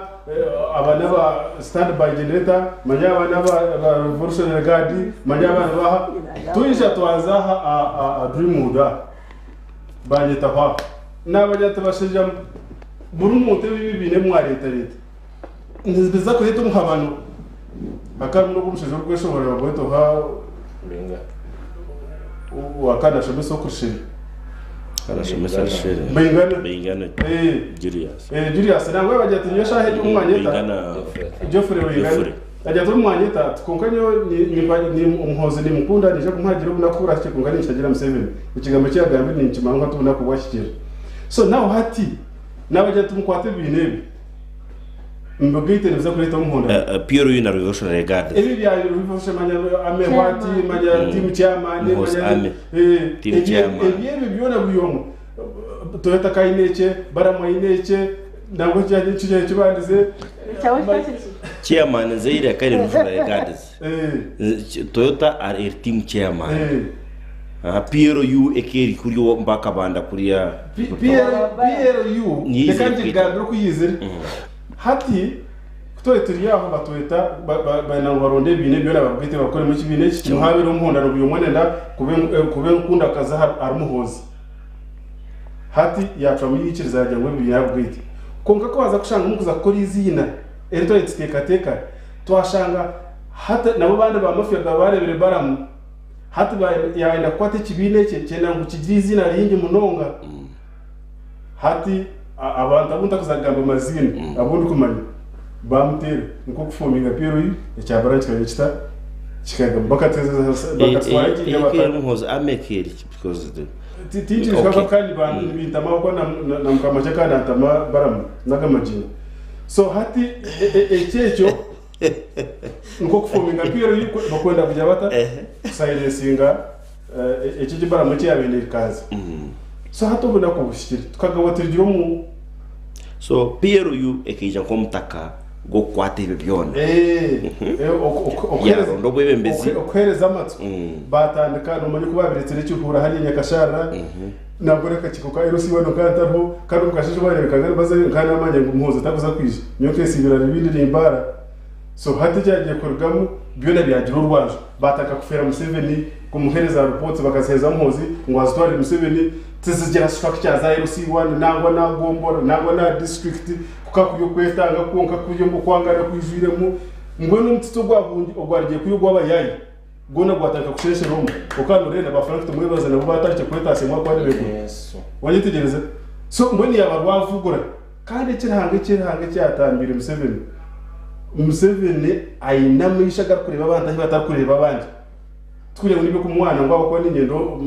abana ba stand by generator manya abana ba revolutionary guard manya abana ba tuisha twazaha a dreamwood banyeta kwa nabajya tabashije muri umuntu bibine mwareta leta nzibiza ko leta muhabano akamu no kumusheje rweshobora bagweto ha wakana shomeso kushiri arashomesa shiri bingana Julius nangwe bajya tunyesha heje umwanyeta Geoffrey wingana ajya turi umwanyeta tukonkanyo ni umuhozi ni mukunda nije kumhagira ubunakura cyo kungana cyagira M7 ikigambo cyagambe ni kimanga tubona kubashikira so now hati nabajya tumukwate binebi mbogite neza kureta umuhondo Pierre yuna revolutionary guard ebi bya revolutionary manya amewati manya team chairman manya team chairman ebi byona buyomo Toyota kainece baramo inece ndango cyaje cyaje kibandize chairman zaire kare revolutionary guards Toyota are team chairman Piero yu ekeri kuriyo mbaka banda kuriya Piero yu nekanje gandro kuyizira hati kutoye turi yaho batoyeta bana baronde bine byona babwite bakore mu kibine kimuhabira umuhondano buyo mwenenda kube nkunda kaza arumuhozi hati yaca mu yikiriza yajya ngo biyabwite konka ko baza kushanga umukuza kuri izina erito iteka twashanga hata nabo bande ba mafia barebere baramu hati yaenda kwate kibine cyenda ngo kigira izina ringi munonga hati abantu abunda kuzagamba amazina abundi kumanya bamutere niko kufominga Piero yi cyabara cyita kikagamba bakateza bakatwara kinga bakumuhoza amekeri because tinji shaka kandi bantu bitama ko na mukamacha kandi atama baramu nagamajina so hati echecho nko kufominga Piero yi bakwenda kujya bata silencinga iki kibaramu cyabene kazi so hato buna kubushikira tukagawatirira mu so Piero yu ekija komtaka go kwate byona ndo bwebembezi okwereza amatsu batandika no muri kubabiretse cyuhura hari nyakashara nabwo reka kikuka erosi wano kantarho kandi mukashije bari kangana baza kandi amanye ngumuhoza takuza kwije nyo kesi birari bindi nimbara so hati cyagiye kurugamo byona byagira urwaje bataka kufera Museveni kumuhereza report bakaseza muhozi ngo azitware Museveni tizigira structure za LC1 nangwa na gombora nangwa na district kukakuyo kwetanga konka kuyo mukwangana kwijiremo ngo n'umutito gwabungi ogwargiye kuyo gwabayayi gona gwatanga kusheshe romo ukanurena ba Frank tumwebaza nabo batarike kweta semwa kwa rego wanyitegereza so mboni yabarwavugura kandi kirhange cyatambira Museveni ayinamisha gakureba abandi batakureba abandi tukuje nibyo kumwana ngo abako n'ingendo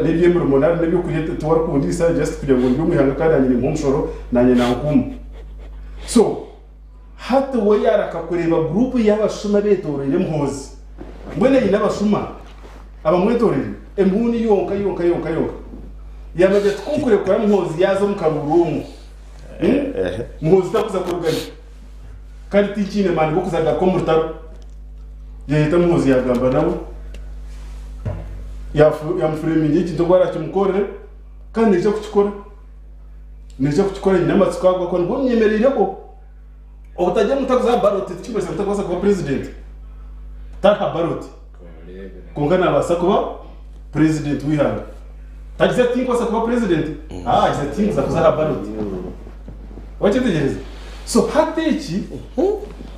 nebye muri monara nebyo kujye tuwara kundisa just kugira ngo ndyo mwihanga kandi anyine nk'umushoro nanye nankumu so hata we yarakakureba group y'abashuma betorere mhozi mbone ina bashuma abamwetorere embuni yonka yamaze twukure kwa mhozi yazo mukarurumu mhozi takuza kuruganya kandi tikine mani go kuzaga ko murtaro yahita mhozi yagamba nabo yamfuremye ikintu gwara cyumukorere kandi nicyo kuchikora nyama tsukagwa ko ngo myemerere ko otajya mutakuza baroti kimese mutakuza kuba president taka baroti kungana basa kuba president wihanga tagize tinko sa kuba president ize tinko za kuza baroti wachetegereza so hateki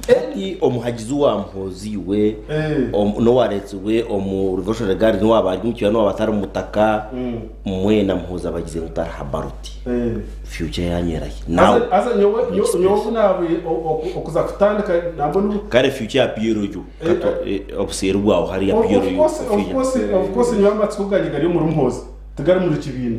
eti omuhagizi wa mhozi we no waretse we revolution regard no abari mukira no abatari mutaka mwe na mhoza bagize mutara habaruti future yanyeraye nawe asa nyowe nawe okuza kutandika nabone kare future ya Pierre kato observe bwaho hari ya Pierre of course nyamba tsuganyega yo muri mhozi tugari muri kibina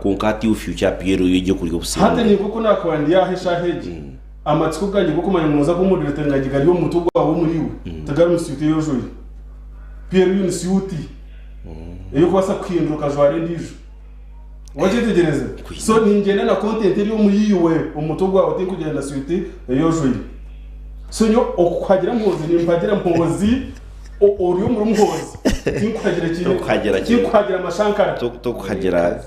kunkati u future ya Pierre yo kuri observe hata ni kuko nakwandi yahisha heji amatsiko ganje gukomanya muza kumudira tengagiga yo mutugwa wo muriwe tagara musiyute yojoye Pierre yuni siyuti iyo kwasa kwinduka jware ndijo wajetegereza so ningenda na content iri umuriwe umutugwa wote kugenda siyuti yojoye so nyo okwagira mpozi nimpagira mpozi ori muri mhozi tinkuhagira tinkuhagira amashankara tokuhagira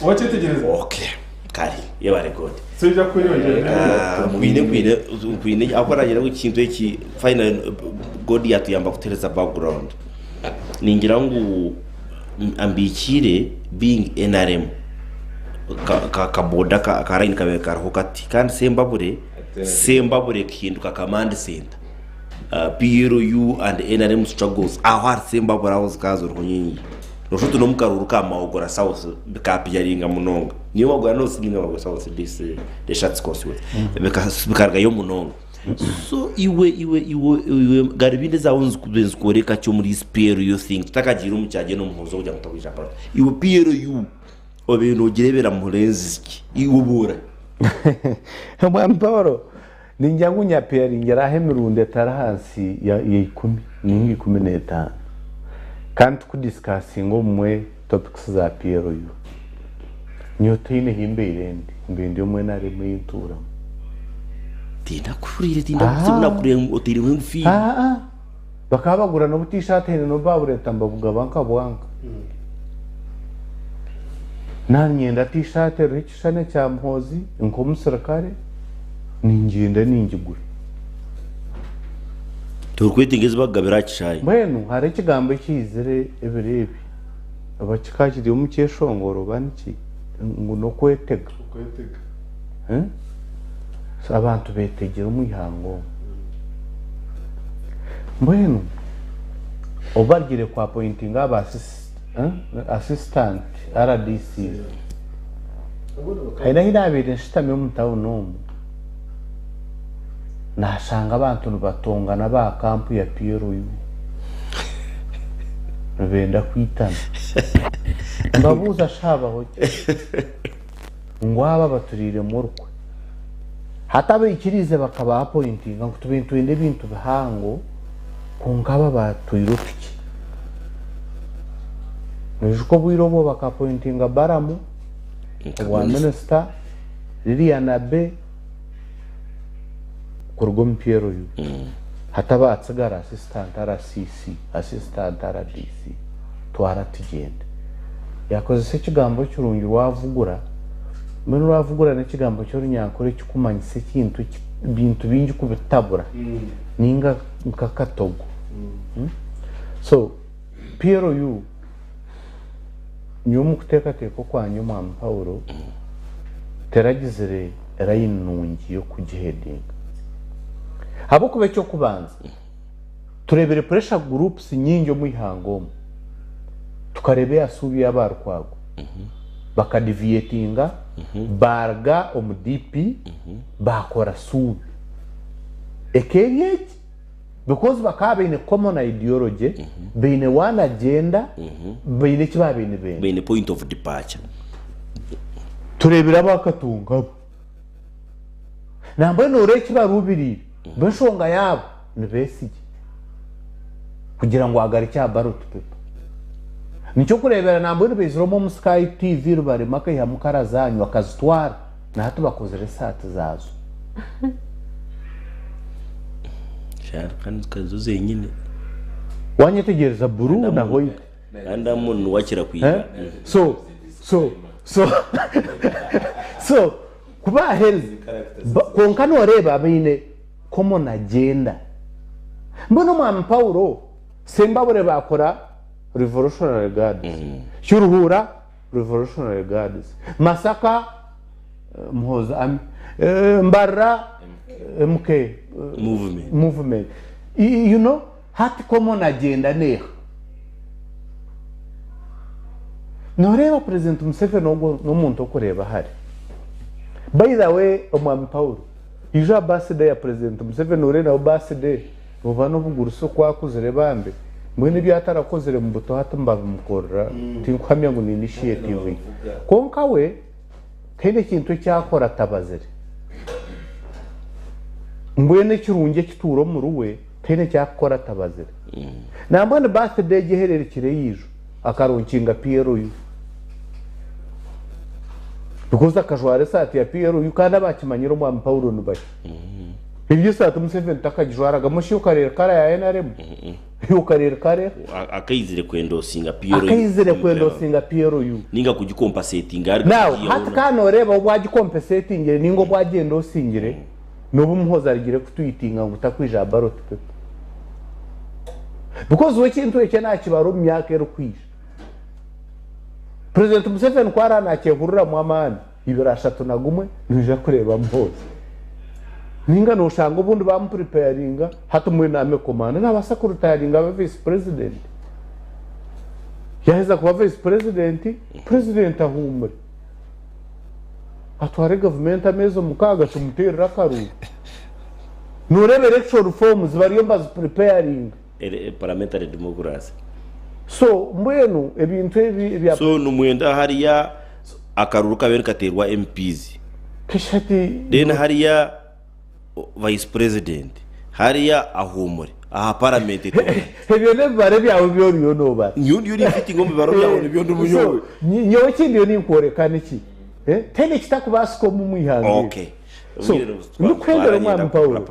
wajetegereza okay kari yebare god sija kwiyongera kwine akora yera ikintu iki final god yatuyamba kutereza background ningira ngo ambikire being NRM kaboda karain kabe karhokati kandi sembabure kinduka command center PRU and NRM struggles ahar sembabura uzikazo runyinyi noshutu nomukaruru kamaogora south bikapiyaringa munonga niyo bagora no singa bagora south the shots course with bikarga yo munonga so iwe garibinde zaunzu kubenzu koreka cyo muri spare you think takagira umucyaje no muhozo kujya mutabija pa iwe PRU obintu girebera murenzi iki iwubura Mwambaro ninjangu nyaperi ngera hemirunde tarahansi ya 10 ningi 15 kandi kudiscussing umwe topics za PRU nyotine himbe irendi mbindi umwe nari mwitura tinda kuzibona kure otiri mfi bakabagura no butishate no babureta mbavuga banka nanyenda tishate rikishane cya mhozi inkomusirikare ningenda ningigura turkwetingeze bagabira kishaye bwenu hari ikigambo cyizere ebirebi abakikakiri umukeshongoro baniki ngo no kwetega abantu betegera umuhango bwenu obagire kwa pointing aba assistant RDC haina hidabire nshitame mutawuno nashanga abantu batongana ba kampu ya PRU benda kwitana mbabuza shaba hoje ngwaba baturire murukwe hatabe ikirize bakaba pointinga ngo tubintu inde bintu bihango kungaba batuyirutiki njuko bwirobo bakapointinga baramu wa minister Liliana B kurugom PRU hataba atsigara assistant RCC assistant RDC twara tugenda yakoze se kigambo cyurungi wavugura meno wavugura ne kigambo cyo runyakore kikumanyise kintu bintu bingi kubitabura ninga nkakatogo so PRU nyuma kutekateka kwanyu mwa Paulo teragizire rayinungi yo kugihedinga habo kube cyo kubanza turebere pressure groups nyingi yo muyihangomo tukarebe yasubi yabarukwago bakadiviatinga barga omudipi bakora subi ekeriye because bakabe in a common ideology beine one agenda beine kibabe ne beine point of departure turebera bakatunga nambe nore kibarubiri bashonga yabo ni besige kugira ngo agarike abarut pepa nicyo kurebera nambe bezromo mu Sky TV rubare makaye hamukara zanyu akazitwara na hatu bakoze research zazo kandi kazo zenyine wanyetegereza buru na hoyi anda muntu wakira kwiga so kuba health konkano wareba abine common agenda mbono mwa Paulo sembabure bakora revolutionary guards shuruhura revolutionary guards Masaka muhoza mbarra MK movement you know hat common agenda neha noreba president Museveni no muntu okureba hari by the way omwami Paulo ijo birthday ya president Museveni ore na birthday buvano buguruso kwakuzire bambe mwene byatarakozere mu buto hatumba mukorra tinkwamya ngo ni initiative konka we kende kintu cyakora tabazere mbwene kirunge kituro mu ruwe kende cyakora tabazere nambone birthday gihererekire yijo akaronkinga PRU because akajware sati ya PRU kandi abakimanyiro mu Paulo nubaye ibyo sati Museveni takajwaraga mushi ukarera kara ya NRM ukarera kare akayizire kwendosinga PRU ninga kugikompasating ari now hata kano reba bwagikompasating ningo bwagenda osingire nobu muhoza arigire kutuyitinga ngo takwija barot pepa because we kintu eke nakibaro myaka erukwisha President Museveni kwara nakehurura mu amani ibirashatu nagumwe nije kureba mboze ninga no shanga ubundi bamupreparinga hatumwe name komanda n'abasakurutaringa aba vice president yaheza kuba vice president ahumure atware government amezo mukaga tumuterera karu nurebe election reforms bariyo mbazi preparing parliamentary democracy so mbwenu ebintu ebi so numwenda hariya akaruru kabere katerwa MPs kishati then hariya vice president hariya ahumure aha parliament ebyo ne bare byawe byoriyo noba nyundi fiti ngombe baro byawe nibyo ndumuyowe nyowe kindi yo ninkorekana iki tene kitakubasiko mu mwihanga okay so nukwendera mwana Paulo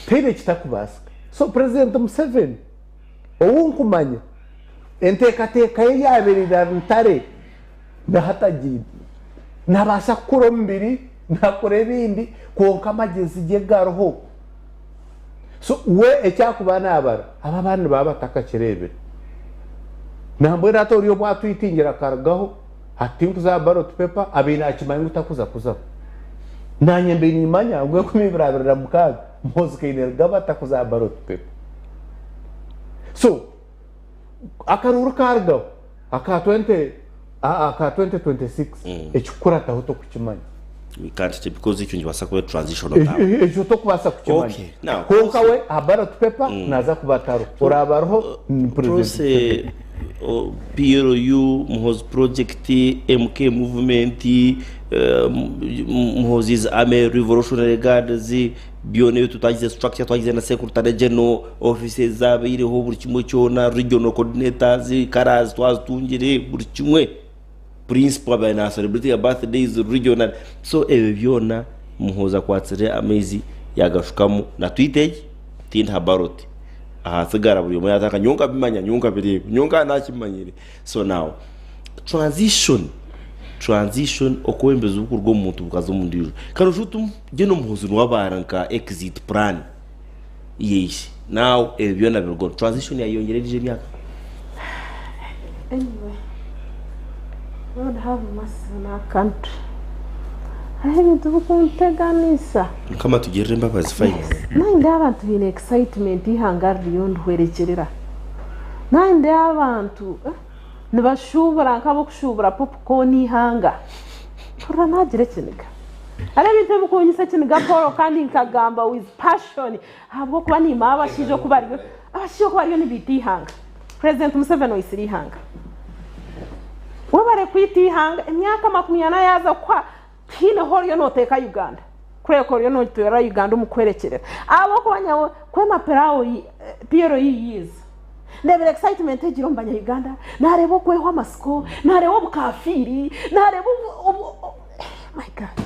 tene kitakubasika so president Museveni owunkumanya entekateka yaberira ntare ndahatagira nabasha kuro mbiri nakore bindi konka magezi gegaroho so we ecyakubana abara aba bandi baba takakirebera nambo ratoriyo bwatwitingira karagaho ati kuza ballot paper abina akimanyi utakuza kuza nanye mbe nimanya ngwe kumibirabira mukaga mozike inergaba takuza ballot paper so akaruru kardo aka 2026 ekikura tahoto kukimanya we can't take because if you was a transitional time ejo to kubasa kukimanya okay now konka we ballot paper naza kubataro orabaroho president PRU muhozi project MK movement muhozi army revolutionary guards bione tutagize structure twagize na secretary general offices zabiriho buri kimwe cyona regional coordinators karazi twazitungire buri kimwe principal by na celebrity ya birthdays regional so byona muhoza kwatsire amezi yagashukamo na twitege tinda baroti aha sigara buri umwe yataka nyunga bimanya nyunga birebe nyunga nakimanyire so now transition okwembeza ukurwo umuntu bukaza umundijo kano shutum geno muhozi wabaranka exit plan yeshi now byona birgo transition yayongereje byaka anyway would have mercy on our country. Ibintu bikunteganisa kama tugirire imbabazi fine ninde abantu bine excitement ihangara riyondo hwerekerera ninde abantu nibashubura nkabo kushubura popcorn ihanga kora nagire kiniga ari bintu bikunyisa kiniga Paul kandi nkagamba with passion habwo kuba ni maba shijo kubariyo abashijo kubariyo nibiti ihanga President Museveni oyisiri ihanga wabare kwiti ihanga imyaka 20 yaza kwa hine horiyo noteka Uganda kureko ryo notera Uganda umukwerekerera abo kubanyawo kwema perawo Piero yiyize ndebere excitement ejiro mbanya Uganda narebo kweho amasiko narebo bukafiri narebo my god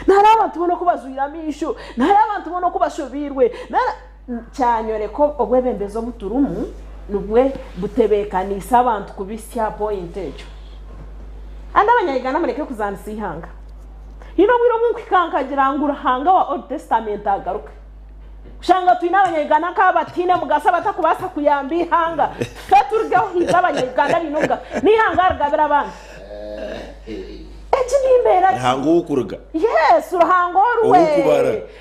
naraba tubona kubazwira misho naraba tubona kubashobirwe cyanyore ko obwebembezo buturumu nubwe butebekanisa abantu kubisya point ejo anda abanyayigana mureke kuzanisa ihanga hino bwiro munkikankagira ngo urahanga wa Old Testament agaruka ushanga twina abanyayigana kabatine mugasa batakubasa kuyamba ihanga feturgeho hiza abanyayigana binunga nihanga argabira abandi ekimbera hango ukuruga yes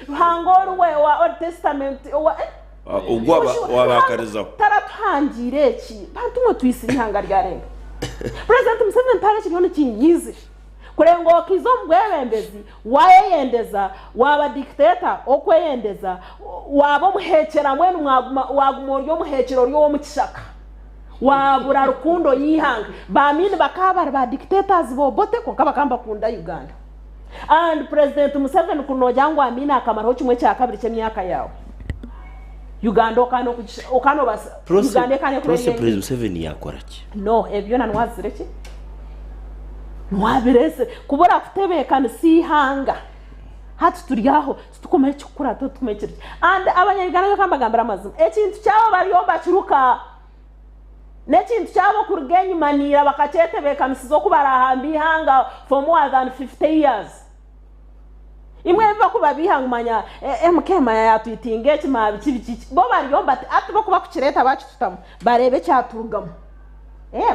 ruhangoruwe wa Old Testament wa ugwa wabakarizaho taratangire iki bantumwe twisiri ihanga ryarenga President Museveni ntare kiriho kinyize kurengo kizo mbwebembezi wayendeza waba dictator okweyendeza wabo muhekera mwenu wagumoryo muhekero ryo mukishaka wabura rukundo yihanga bamini bakaba ba dictators bobote ko kabakamba kunda Uganda and President Museveni kunojangwa amina akamaro kimwe cya kabiri cy'emyaka yawe Uganda okano basa Uganda kane President Museveni yakora ki no ebyo nanwazireke nwabirese kubura kutebekana si hanga hati turiyaho tukomeye cyukura tutumekere and abanyayigana yo kambagambira amazima ekintu cyabo bariyomba kiruka nekintu cyabo kurugenyi manira bakacetebekana sizo kubarahambi hanga for more than 50 years imwe biva kuba bihangumanya MKM yatwitinge kimabi kibiki bo bariyomba atuba kuba kukireta bacu tutamu barebe cyaturugamo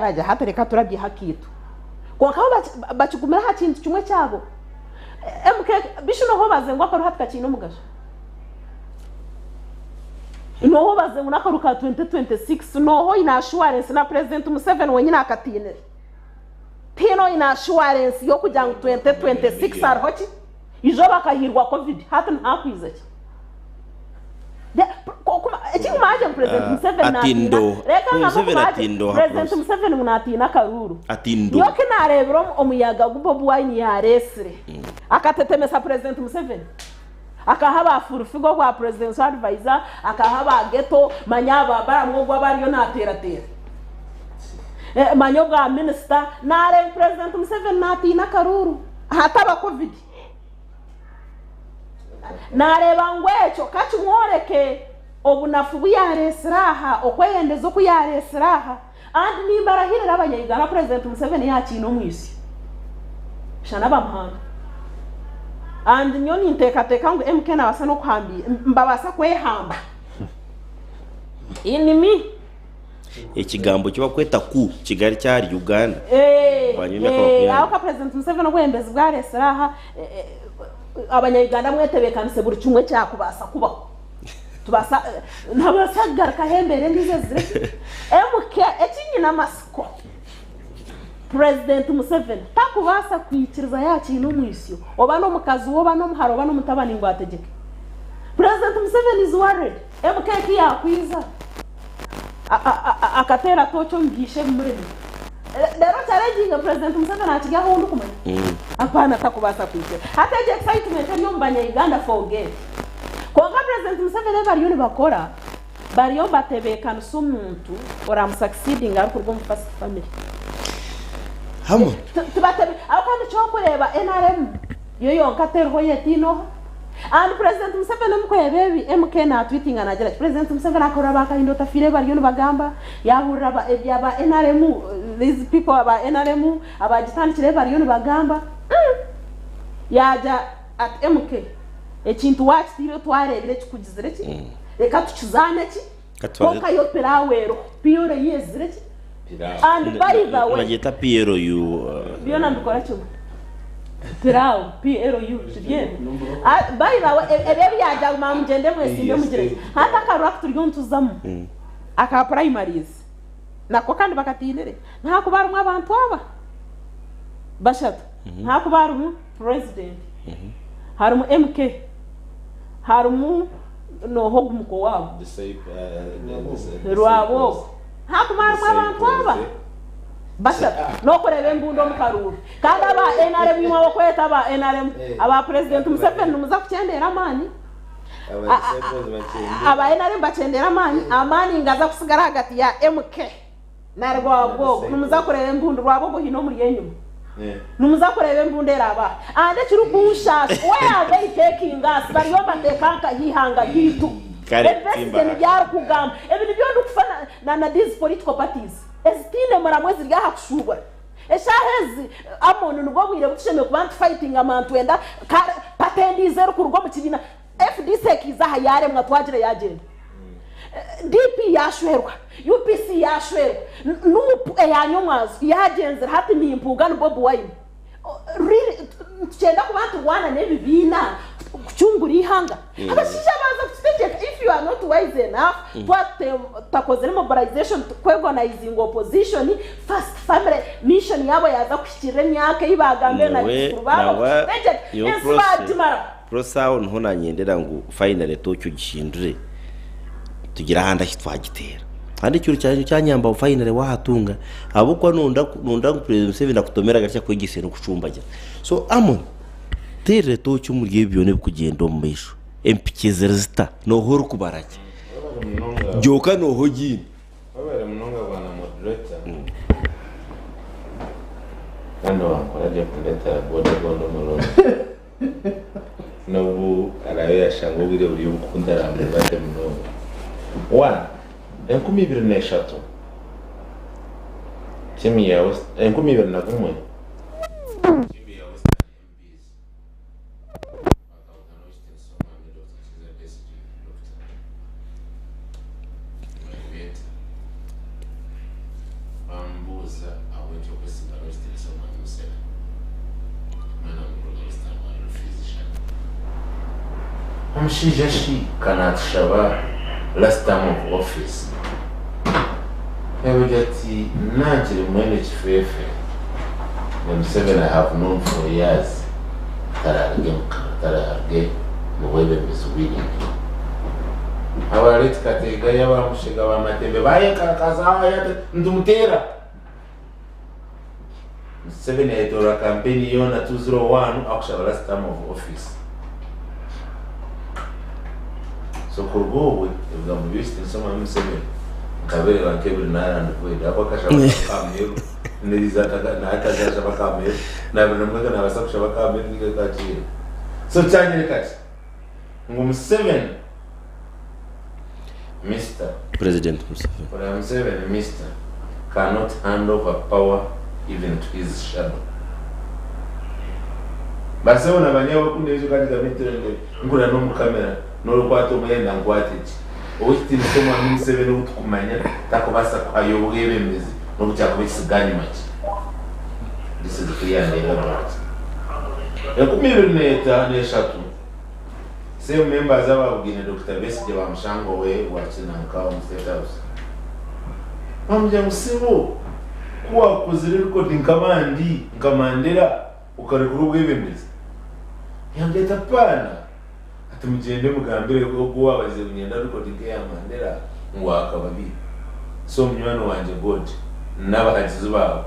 baje hatereka turabye hakitu kwa kaho bakigumira ha kintu kimwe cyabo MK bishuno ho bazengwa ko hatka kintu mugasha no ho bazengwa nakaruka 2026 no ho ina assurance na President Museveni wenyine akatine pino ina assurance yo kujya 2026 arhoki ijo bakahirwa covid hata ntakwiza ki kuma ekima aje President Museveni atindo President Museveni munatina karuru atindo yoke narebero omuyaga gubobu wine ya resre akatetemesa President Museveni akahaba furufigo kwa presidential advisor akahaba geto manyaba baramwogwa bariyo nateratera manyoga minister nare President Museveni natina karuru hataba covid nareba ngwecho kachumworeke obunafu buyaresiraha okweyendezo kuyaresiraha and nimbarahirira abanyayigana President Museveni yakino mwisi shana bamhanga and nyoni ntekateka ngo MK na basa no kwambi mbabasa kwehamba inimi ikigambo kiba kweta ku Kigali cyari Uganda aho President Museveni kwembeza bwaresiraha abanyayiganda mwetebekanise buri kimwe cyakubasa kubaho tubasa ntabasagara kahembere ndize zire MK ekinyina masiko President Museveni takubasa kwikiriza yakintu mwisyo oba no mukazi oba no muharo oba no mutabani ngo ategeke President Museveni is worried MK yakwiza akatera tocho mbishe mureni lero challenging President Museveni atigaho undu kumenya apana takubasa kwikira hata je excitement yo mbanya Uganda forget kwa President Museveni bariyo bakora bariyo batebekana sumuntu ora succeeding ariko rwo mufast family hamwe tubatebe akandi cyo kureba NRM yo yonka terho yetino and President Museveni mukwebebi MK na tweeting anagera President Museveni akora bakahindo tafire bariyo bagamba yahurira ba NRM these people aba NRM abagitandikire bariyo bagamba yaja at MK ekintu wakitire twarebire kikugizire ki reka tukizane ki koka yo perawero piore yezire ki and by the way bagita PRU byo nambikora cyo PRU sibye by the way ebe byaja mamugende mwese inde mugire hata karura kuturyo ntuzamo aka primaries nako kandi bakatinere nta kubarumwa abantu aba bashatu nta kubarumwa president harumu MK harumu no hogumuko wabo rwabo nta kubarumwa abantu aba bashatu no kurebe mbundo mukaruru kandi aba NRM imwe bakweta aba NRM aba president Museveni numuza kucendera amani aba NRM bacendera amani ngaza kusigara hagati ya MK na rwabo numuza kurebe mbundo rwabo hino muri yenyuma numuza kurebe mbundera aba ande kiri kushaka where are they taking us bari yo batekanka hihanga yitu president byar kugamba ebintu byo ndukufana na these political parties estine muramwezi ryaha kushugwa eshahezi amuntu nubwo bwire butusheme kubantu fighting amantu enda patendize rukurwa mu kibina FDC kizaha yare mwatwagire yagenda DP yashwerwa UPC yashwerwa nupu eyanyomwazo yagenze hati nimpuga Bob Wine really cyenda kubantu wana nebibina kuchungura ihanga abashija baza kutegeka if you are not wise enough takozere mobilization organizing opposition first family mission yabo yaza kushikira myaka ibagambe na kurubabo prosawo ntona nyendera ngo finally tocyo gishindure tugira handa hitwagitera kandi cyuru cyaje cyanyamba finally wahatunga abukwa nunda president Museveni akutomera gacha kwegisera kucumbajya so amon tere tocyo muri byone kugenda mu misho MPKZ resita no horo kubarake joka no hogi babere munonga bana moderator nando akora je kuleta bodo mololo nobu araye shango bire uri ukundara mbate muno one enkumi bire neshato timi yawo enkumi bire na kumwe Mshijashi kanatshaba last time of office ebigati nanjye mwene kifefe Museveni I have known for years tararge muwebe misubiri abareti katega yabamushiga bamatembe bayekakaza yate ndumutera Museveni aitora campaign yona 201 akushaba last time of office so kurgowe evga mubiste nsoma Museveni kabere bankebiri narandi kwenda abakasha bakamero neliza na akazaje bakamero nabonamwe na basakusha bakamero ngekatire so cyane kati ngo Museveni Mr. President Museveni Mr. cannot hand over power even to his shadow. Baseho nabanyawe kundezo kandi gameterende ngura no mu kamera no kwato muyenda ngwatiki. Owiti nsoma Museveni utukumanya takobasa kwayoboye bemezi no bucyako bisigani make. This is clear and elaborate. Yakumire neta neshatu. Same members ababugine Dr. Besigye bamushango we wakina nkawo mu State House. Bamujya musibo kuwa kuzire recording kamandi nkamandera ukarekura ubwebemezi. Yangeta pana atumugende mugambire ko kuwa baze kunyenda recording ya Mandela ngwaka babi. So mnywano wanje God n'abahagizi babo.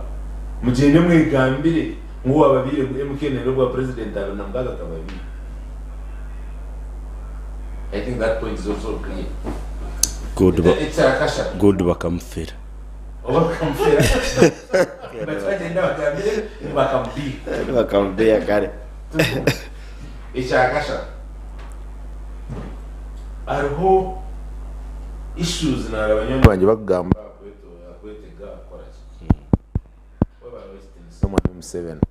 Mugende mwigambire ngo ababire ku MKN rwo president abonambaga kababi. I think that point is also clear. Good bakamfera. Bakamfera. But I didn't know that bakambi. Bakambi ya kare. Ichakasha. Ariho issues na abanyonyi banje bagamba kwetega koraki. Baba wasting someone Museveni.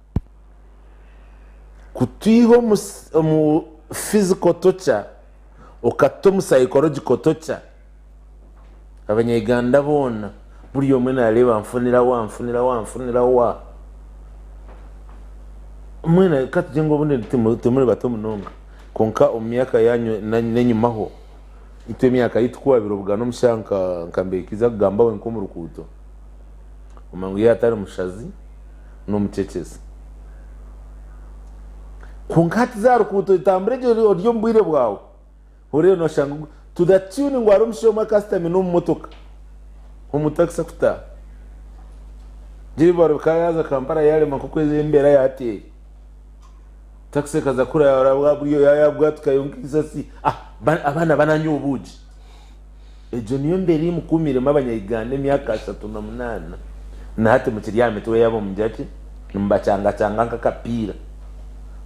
Kutiho mu physical torture ukatomu psychological torture abanyeganda bona buri omwe nareba mfunira wa mwena katuje ngo bundi tumuri bato munonga konka omyaka yanyu nenyumaho ito myaka yitwa birobwa no mushanka nkambekiza kugamba we nko mu rukuto umangu yatari mushazi no muceceza kunkati za rukuto itambreje oryo mbwire bwawe hore no shanga to the tune ngo arumsho ma customer no mumotoka umutaxa kuta jiri baro kayaza Kampala yale makokweze imbera yateye taxi kaza kura yarabwa buriyo yayabwa tukayongisa si abana bananyubuji ejo niyo mbere mukumire mabanyayigande myaka 38 na hate mukiryame tuwe yabo mujaki mbacanga canga kakapira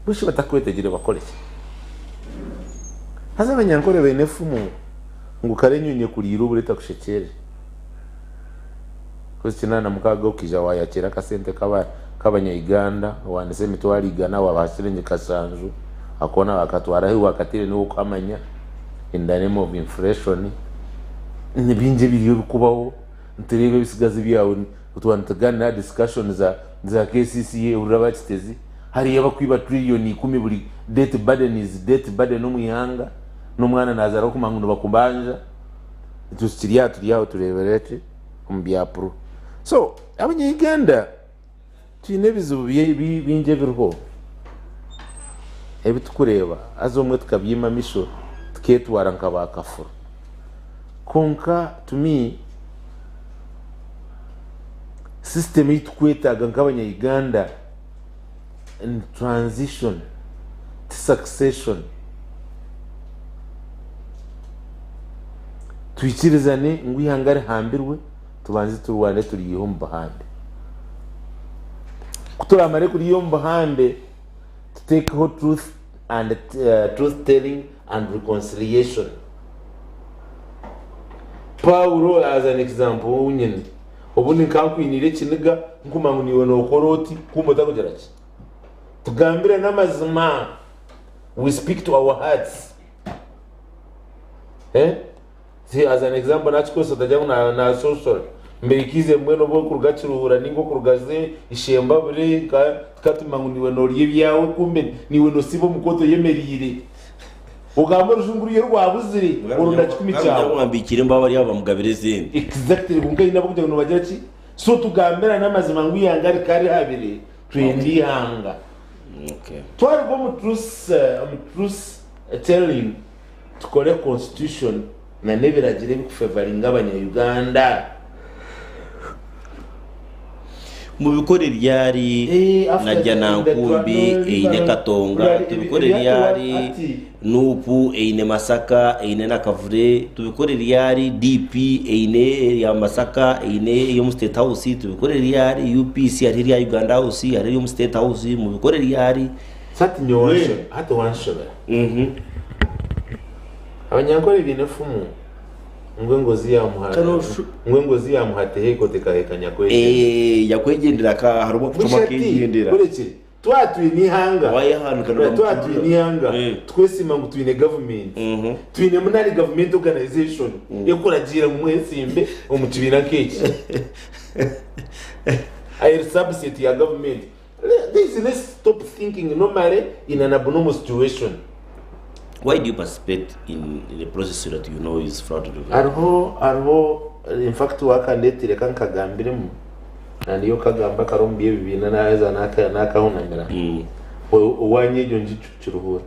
bushi batakwetegere bakoresha haza abanyankore benefumu ngo karenyunye kurira ubureta kushekere kusina na mukaga ukija wayakira kasente kabanyayiganda wandise mitwali igana wabasirenje kasanzu akona wakatwara hi wakatire ni ukamanya in the name of inflation nibinje biri kubaho nterebe bisigaze byawo utwantagana discussion za KCCA urabachitezi hari yabakwiba trillion 10 buri debt burden no muyanga no mwana nazara kumanguno bakumbanja tusiriya turiyaho tureberete umbyapro so abanyayiganda tine bizubu binje birho ebitukureba azomwe tukabyima misho tuketwara nkabakafura konka to me system itukwetaga nk'abanyayiganda in transition to succession twikirizane ngwihangare hambirwe tubanze turwane turiyeho mbahande kuturamare kuriyo mbahande to take hold truth and truth telling and reconciliation. Paulo as an example unyene ubundi kankwinire kiniga nkumangu niwe no koroti kumota kugeraki tugambire namazima we speak to our hearts see as an example nachikosa tajya na social mbekize mweno bo kurugaciruhura ningo kurugaze ishemba bure katumangu niwe no ryebyawe kumbe niwe no sibo mukoto yemerire ugamba rujunguriye rwabuzire urunda kikumi cyawe mwambikire mbabari yaba mugabire zindi exactly bunga ina bukujya no bagira ki so tugambira namazima ngwiyangari kari habire twendi hanga okay twari go mu truth telling tukore constitution na nebiragire bikufavoringa abanya-Uganda mu bikore ryari najya nankumbi eine katonga tubikore ryari nupu eine masaka eine nakavure tubikore ryari DP eine ya masaka eine yo State House tubikore ryari UPC ari ya Uganda House ari yo State House mu bikore ryari sati nyosho hata wanshobera abanyankore binefumu ngwengozi ya muhate heko tekahekanya kwege yakwegendera ka harubo kutuma kigendera kureke twatwi ni hanga twatwi ni hanga twesima ngo twine government twine munari government organization ekuragira mu mwesimbe omukibira keki air subset ya government let's stop thinking normally in an abnormal situation. Why do you participate in the process so that you know is fraudulent? Arho in fact wakandetire kankagambiremo naniyo kagamba karombiye bibina naeza nakahunamira uwanyejo njicuruhura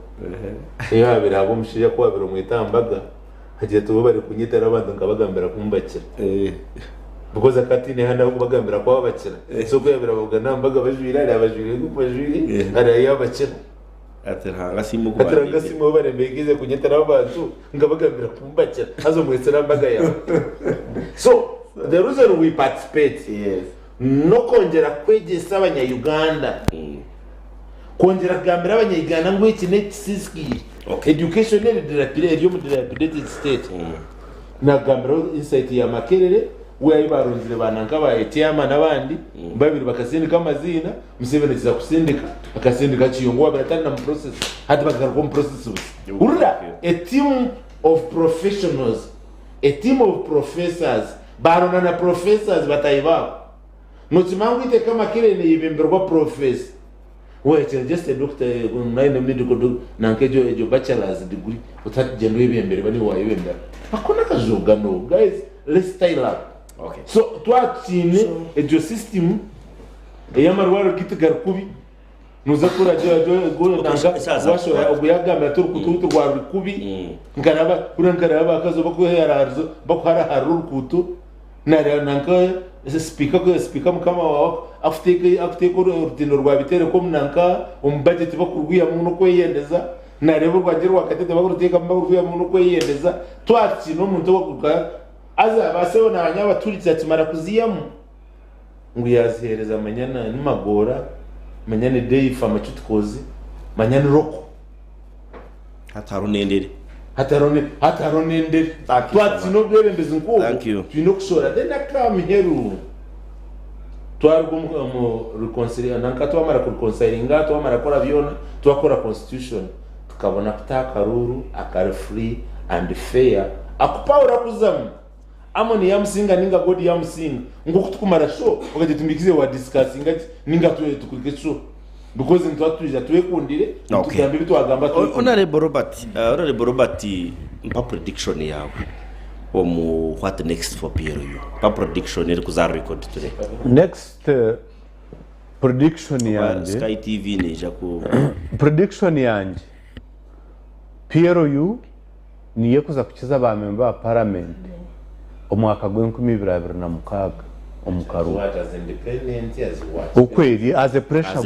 iyo habira abo mushije ko habira mwitambaga hagiye tubo bari kunyitera abantu ngabagambira kumbakira because akatine handa kubagambira kwa babakira so ko yabira bavuga nambaga bajwira ari abajwire kubajwire ari yabakira ateranga simu barembegize kunyetera abantu ngabagambira kumbakira hazo mwesera mbaga yawe so the reason we participate no kongera kwegesa abanya-Uganda kongera kugambira abanya-Uganda ngo iki ne siski education ne dilapidated state nagambira insight ya makerere we baronzire bananka ba Etiama nabandi babiri bakasindika amazina Museveni kiza kusindika akasindika kiyongo bagatana na process hadi bakakora process urura a team of professionals a team of professors barona na professors batayibako nutsimangu iteka makirene yibemberwa professor wait just a doctor nine medical doctor nankejo ejo bachelor's degree utatjendo yibembere bani wayibembera akona kazoga no guys let's style up. Okay. So twatine ejo system eyamarwaro kitigar kubi nuzakura jo nanga washo obuyaga turi kututu rwa rukubi ngaraba kurangaraba akazo bakuherarzo bakuhara haruru kutu nare nanka speaker mukama wao afite ko rutino rwa bitere ko mnanka budget bakurwiya muno ko yendeza narebo rwagera wakatete bakuruteka mbakurwiya muno ko yendeza twatino muntu wakuka aza baseho nanya baturitse atimara kuziyamu ngo yazihereza amanyana n'imagora manyane day fama cyutkozi manyane roko hatarunendere twatino bwebembeze nko twino kushora then akam heru twargo mu reconciliation nanka twamara ku reconcilinga twamara kora biona twakora constitution tukabona kutakaruru akare free and fair akupaura kuzamu amoni yamusinga ninga godi yamusinga ngokutukumara show ukajitumbikize wa discussing ati ninga tukurike show because ntwatuje twekundire tugambe bitwagamba honorable Robert mpa prediction yawe what next for PRU pa prediction iri kuza record today next prediction yanje Sky TV neja ku prediction yanje PRU niye kuza kukiza ba member ba parliament omwaka gw'2026 omukaru ukweli as a pressure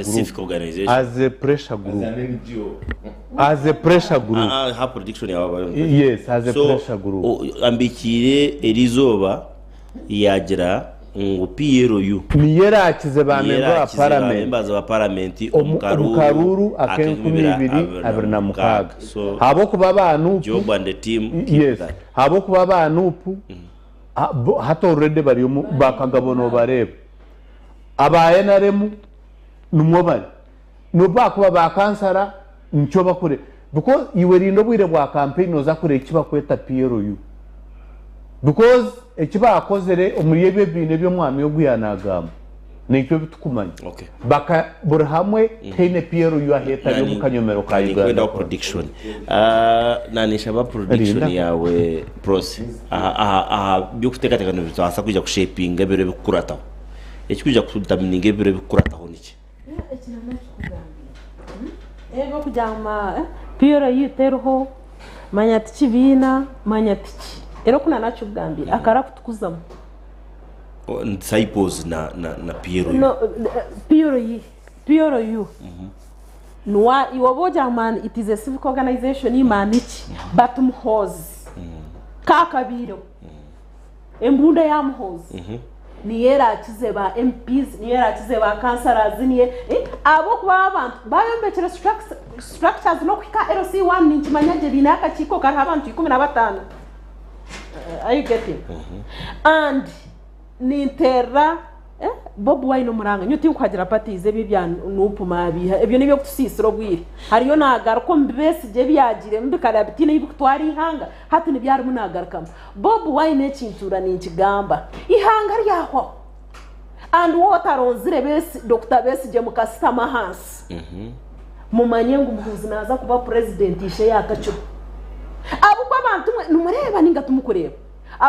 group ha prediction yawe yes as a pressure group ambikire erizoba yagira ngo PRU niyerakize ba member ba parliament omukaruru akenku2026 habo kuba abantu Job and the team yes habo kuba abantu hato already bari bakagabono bareba abaye naremu numobali no bakuba bakansara ncyo bakure because iwe rindo bwire bwa campaign oza kure kiba kweta PRU because ekiba akozere omuyebe bine byo mwami ogwiyanagama nicyo bitukumanya baka buri hamwe teine PRU aheta yo mukanyomero ka Uganda prediction nanisha ba prediction yawe process byo kutekateka bitwasa kujya kushaping ebiro bikurata ekikuja kudamininga ebiro bikurata honiki ego kujama PRU teroho manyati kibina manyati ero kuna nacho gambira akara kutukuzamo Saipos na PRU. No, PRU. Noa iwaboja man, it is a civic organization imanichi batum hose. Kakabiro. Embunda yam hose. Niera chize ba MPs, niera chize ba councillors niye. Abo kwa abantu bayombekera structures no kwika LC1 ninchimanya jedinaka chiko karabantu 15. Are you getting? And nintera Bob Wine umuranga nyuti ukwagira patize bibya nupuma biha ebyo nibyo kutusisiro gwire hariyo nagaruko mbese je byagire mbikara bitine yibutwari ihanga hati nibyari munagarukamo Bob Wine ekintura ninkigamba ihanga ryaho and water onzire bese Dr. Bese je mukasitama hansi mumanye ngo umuhuzi naza kuba president ishe yakacho abo kwabantu numureba ninga tumukureba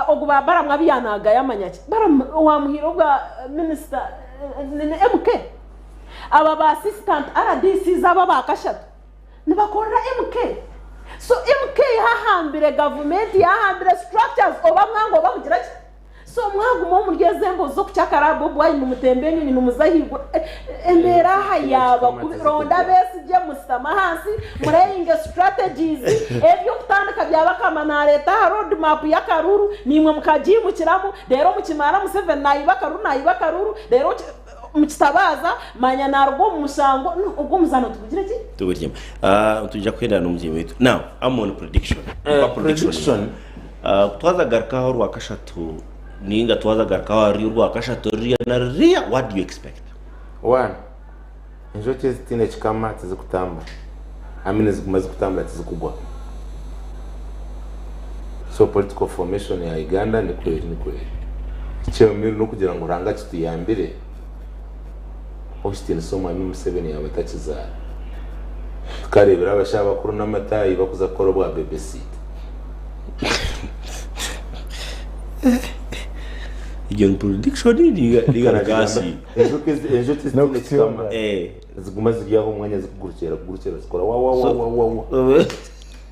oguba baramwa byanaga yamanyaki baram wamuhiro bwa minister MK aba ba assistant RDC zaba bakashatu nibakorera MK so MK hahambire government yahambire structures oba mwango bamugira ki so mwango mu murgezembo zo kucyakara Bob Wine mu mutembeni ni muzahirwa embera hayaba kuronda bese je musama hansi mureyinga strategies ebyo kutandika byabakama na leta road map ya Karuru nimwe mukajimukiramo rero mukimara mu 7 nayiba Karuru rero mukitabaza manya narwo musango ubwo muzano tugire ki tugirye tujya kwenda no mujye wetu now I'm on prediction twazagarkaho rwakashatu ninga twazagarkaho ari rwakashatu na ria what do you expect one injoke zitine chikama tizikutamba amine zikumaze kutamba tizikugwa so political formation ya Uganda ni kweli icyamiro no kugira ngo uranga kituyambire Austin Somami Museveni yawe atakizara tukarebera abashaka bakuru n'amatayi bakuza koro bwa BBC iyo prediction ligaragazi ejo tizikama ziguma ziryaho umwanya zikugurukira zikora wa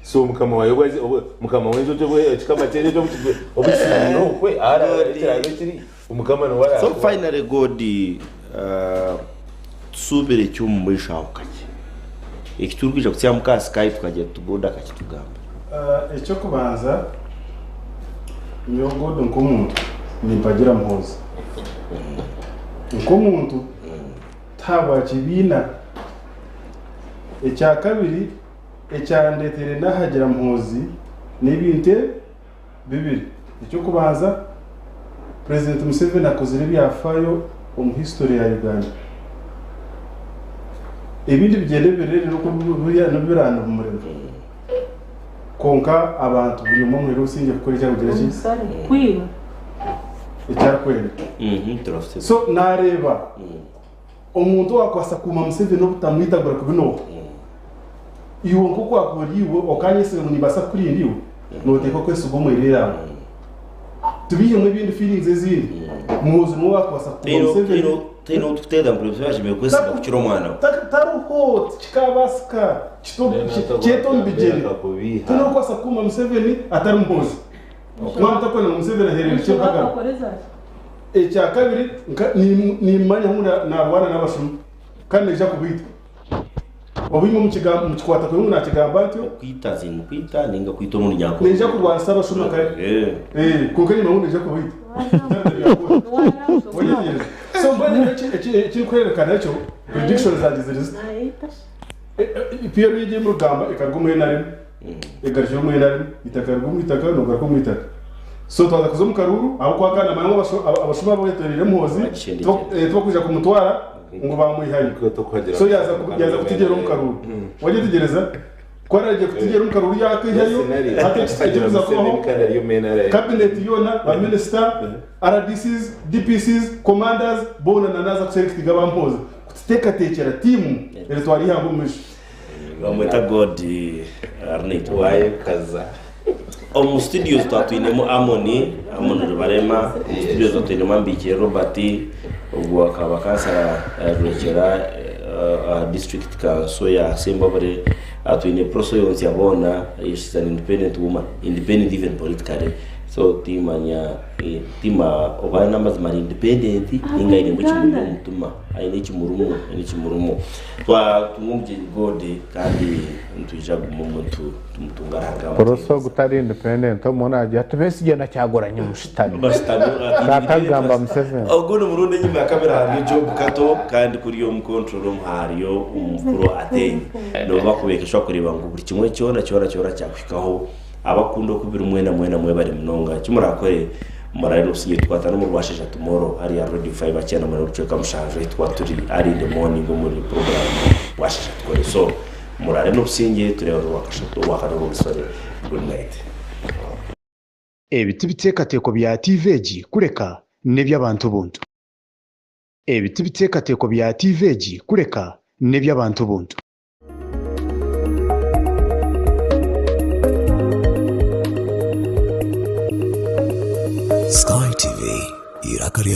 so mukama wayo gwazi mukama wenjo cyo chikama tere cyo obisino kwe ara kiri umukama no wara so finally god subire cyo mu shawukanye ikiturukije kutya muka Skype tukajya tuboda akitugamba icyo kubanza niyo god nkomuntu nimpagira mpuza nkomuntu tabwa kibina icya kabiri ecyandetere nahagira mpuzi n'ibinte bibiri icyo kubanza President Museveni akozere byafayo mu history ya Uganda ibindi bigende birere no kuburiya no birana mu murimo konka abantu buri umwe rusinge gukora icyo kugira iki kwiba icyakwera turafite so nareba umuntu wakwasa kuma Museveni no butamwitagura kubino iyo nkuko akoriwe okanyese mu nibasa kuri ndiwe no teko kwese ugomwerera tubiye mu bindi feelings ezindi muzi no wakwasa kuma Museveni teno tuteda mprofessional je kwese bakiro mwana taruho chikabaska chito mbijeri teno kwasa kuma Museveni atari mpozi mwamta kwa Museveni ahereye cyo baga ecya kabiri ni manya nkunda na wana n'abashumu kandi eja kubita obimo mu kikwata ko nguna kigamba ntyo kwita ninga kwita mu nyako neja kurwana saba shuma kare kuko ni mahunde eja kubita so mbona iki kwerekana cyo prediction zanjye Pierre yagiye mu rugamba ikarugumwe na rimwe igarije mu na rimwe itakarugumwe itaka no garugumwe itaka so twaza kuzo mu karuru aho kwakana mango abashuma bayetorere muhozi twakuja kumutwara ngo bamuyihaye so yaza kutigera mu karuru waje tigereza kwaraje kutigera mu karuru yakihayo atekereza ko cabinet yona ba minister RDCs DPCs commanders bona nanaza kuselect gabampoza kuteka tekera timu ele twari hango mushi bamwita god Arnett waye kaza mu studios twatwinemo Amoni Rubarema studios twatwinemo Mbikire Robert ubwo akaba kansara rwekera district council ya Sembabare atwine proso yonse yabona is an independent woman independent even politically so tima obana mazimari independent ingaine mu kimutuma aine kimurumo twa tumumje gode kandi ntujja gumuntu tumutungaranga proso gutari independent umona ajya tubesiye na cyagoranye mushitani katagamba Museveni ogono murundi nyuma ya kamera hari job kato kandi kuri yo mu control room hariyo umukuru ateye no bakubekeshwa kureba ngo buri kimwe cyona cyakwikaho abakundo kubira umwe bari munonga kimurakore murari usiye twatana mu rwashesha tomorrow hari ya radio 5 acyana muri ruceka mushanje twaturi ari the morning muri program washesha twore so murari no usinge tureba wakashatu wakaro rusore good night ebiti bitekateko bya TVG kureka neby'abantu buntu ebiti bitekateko bya TVG kureka neby'abantu buntu Sky TV irakari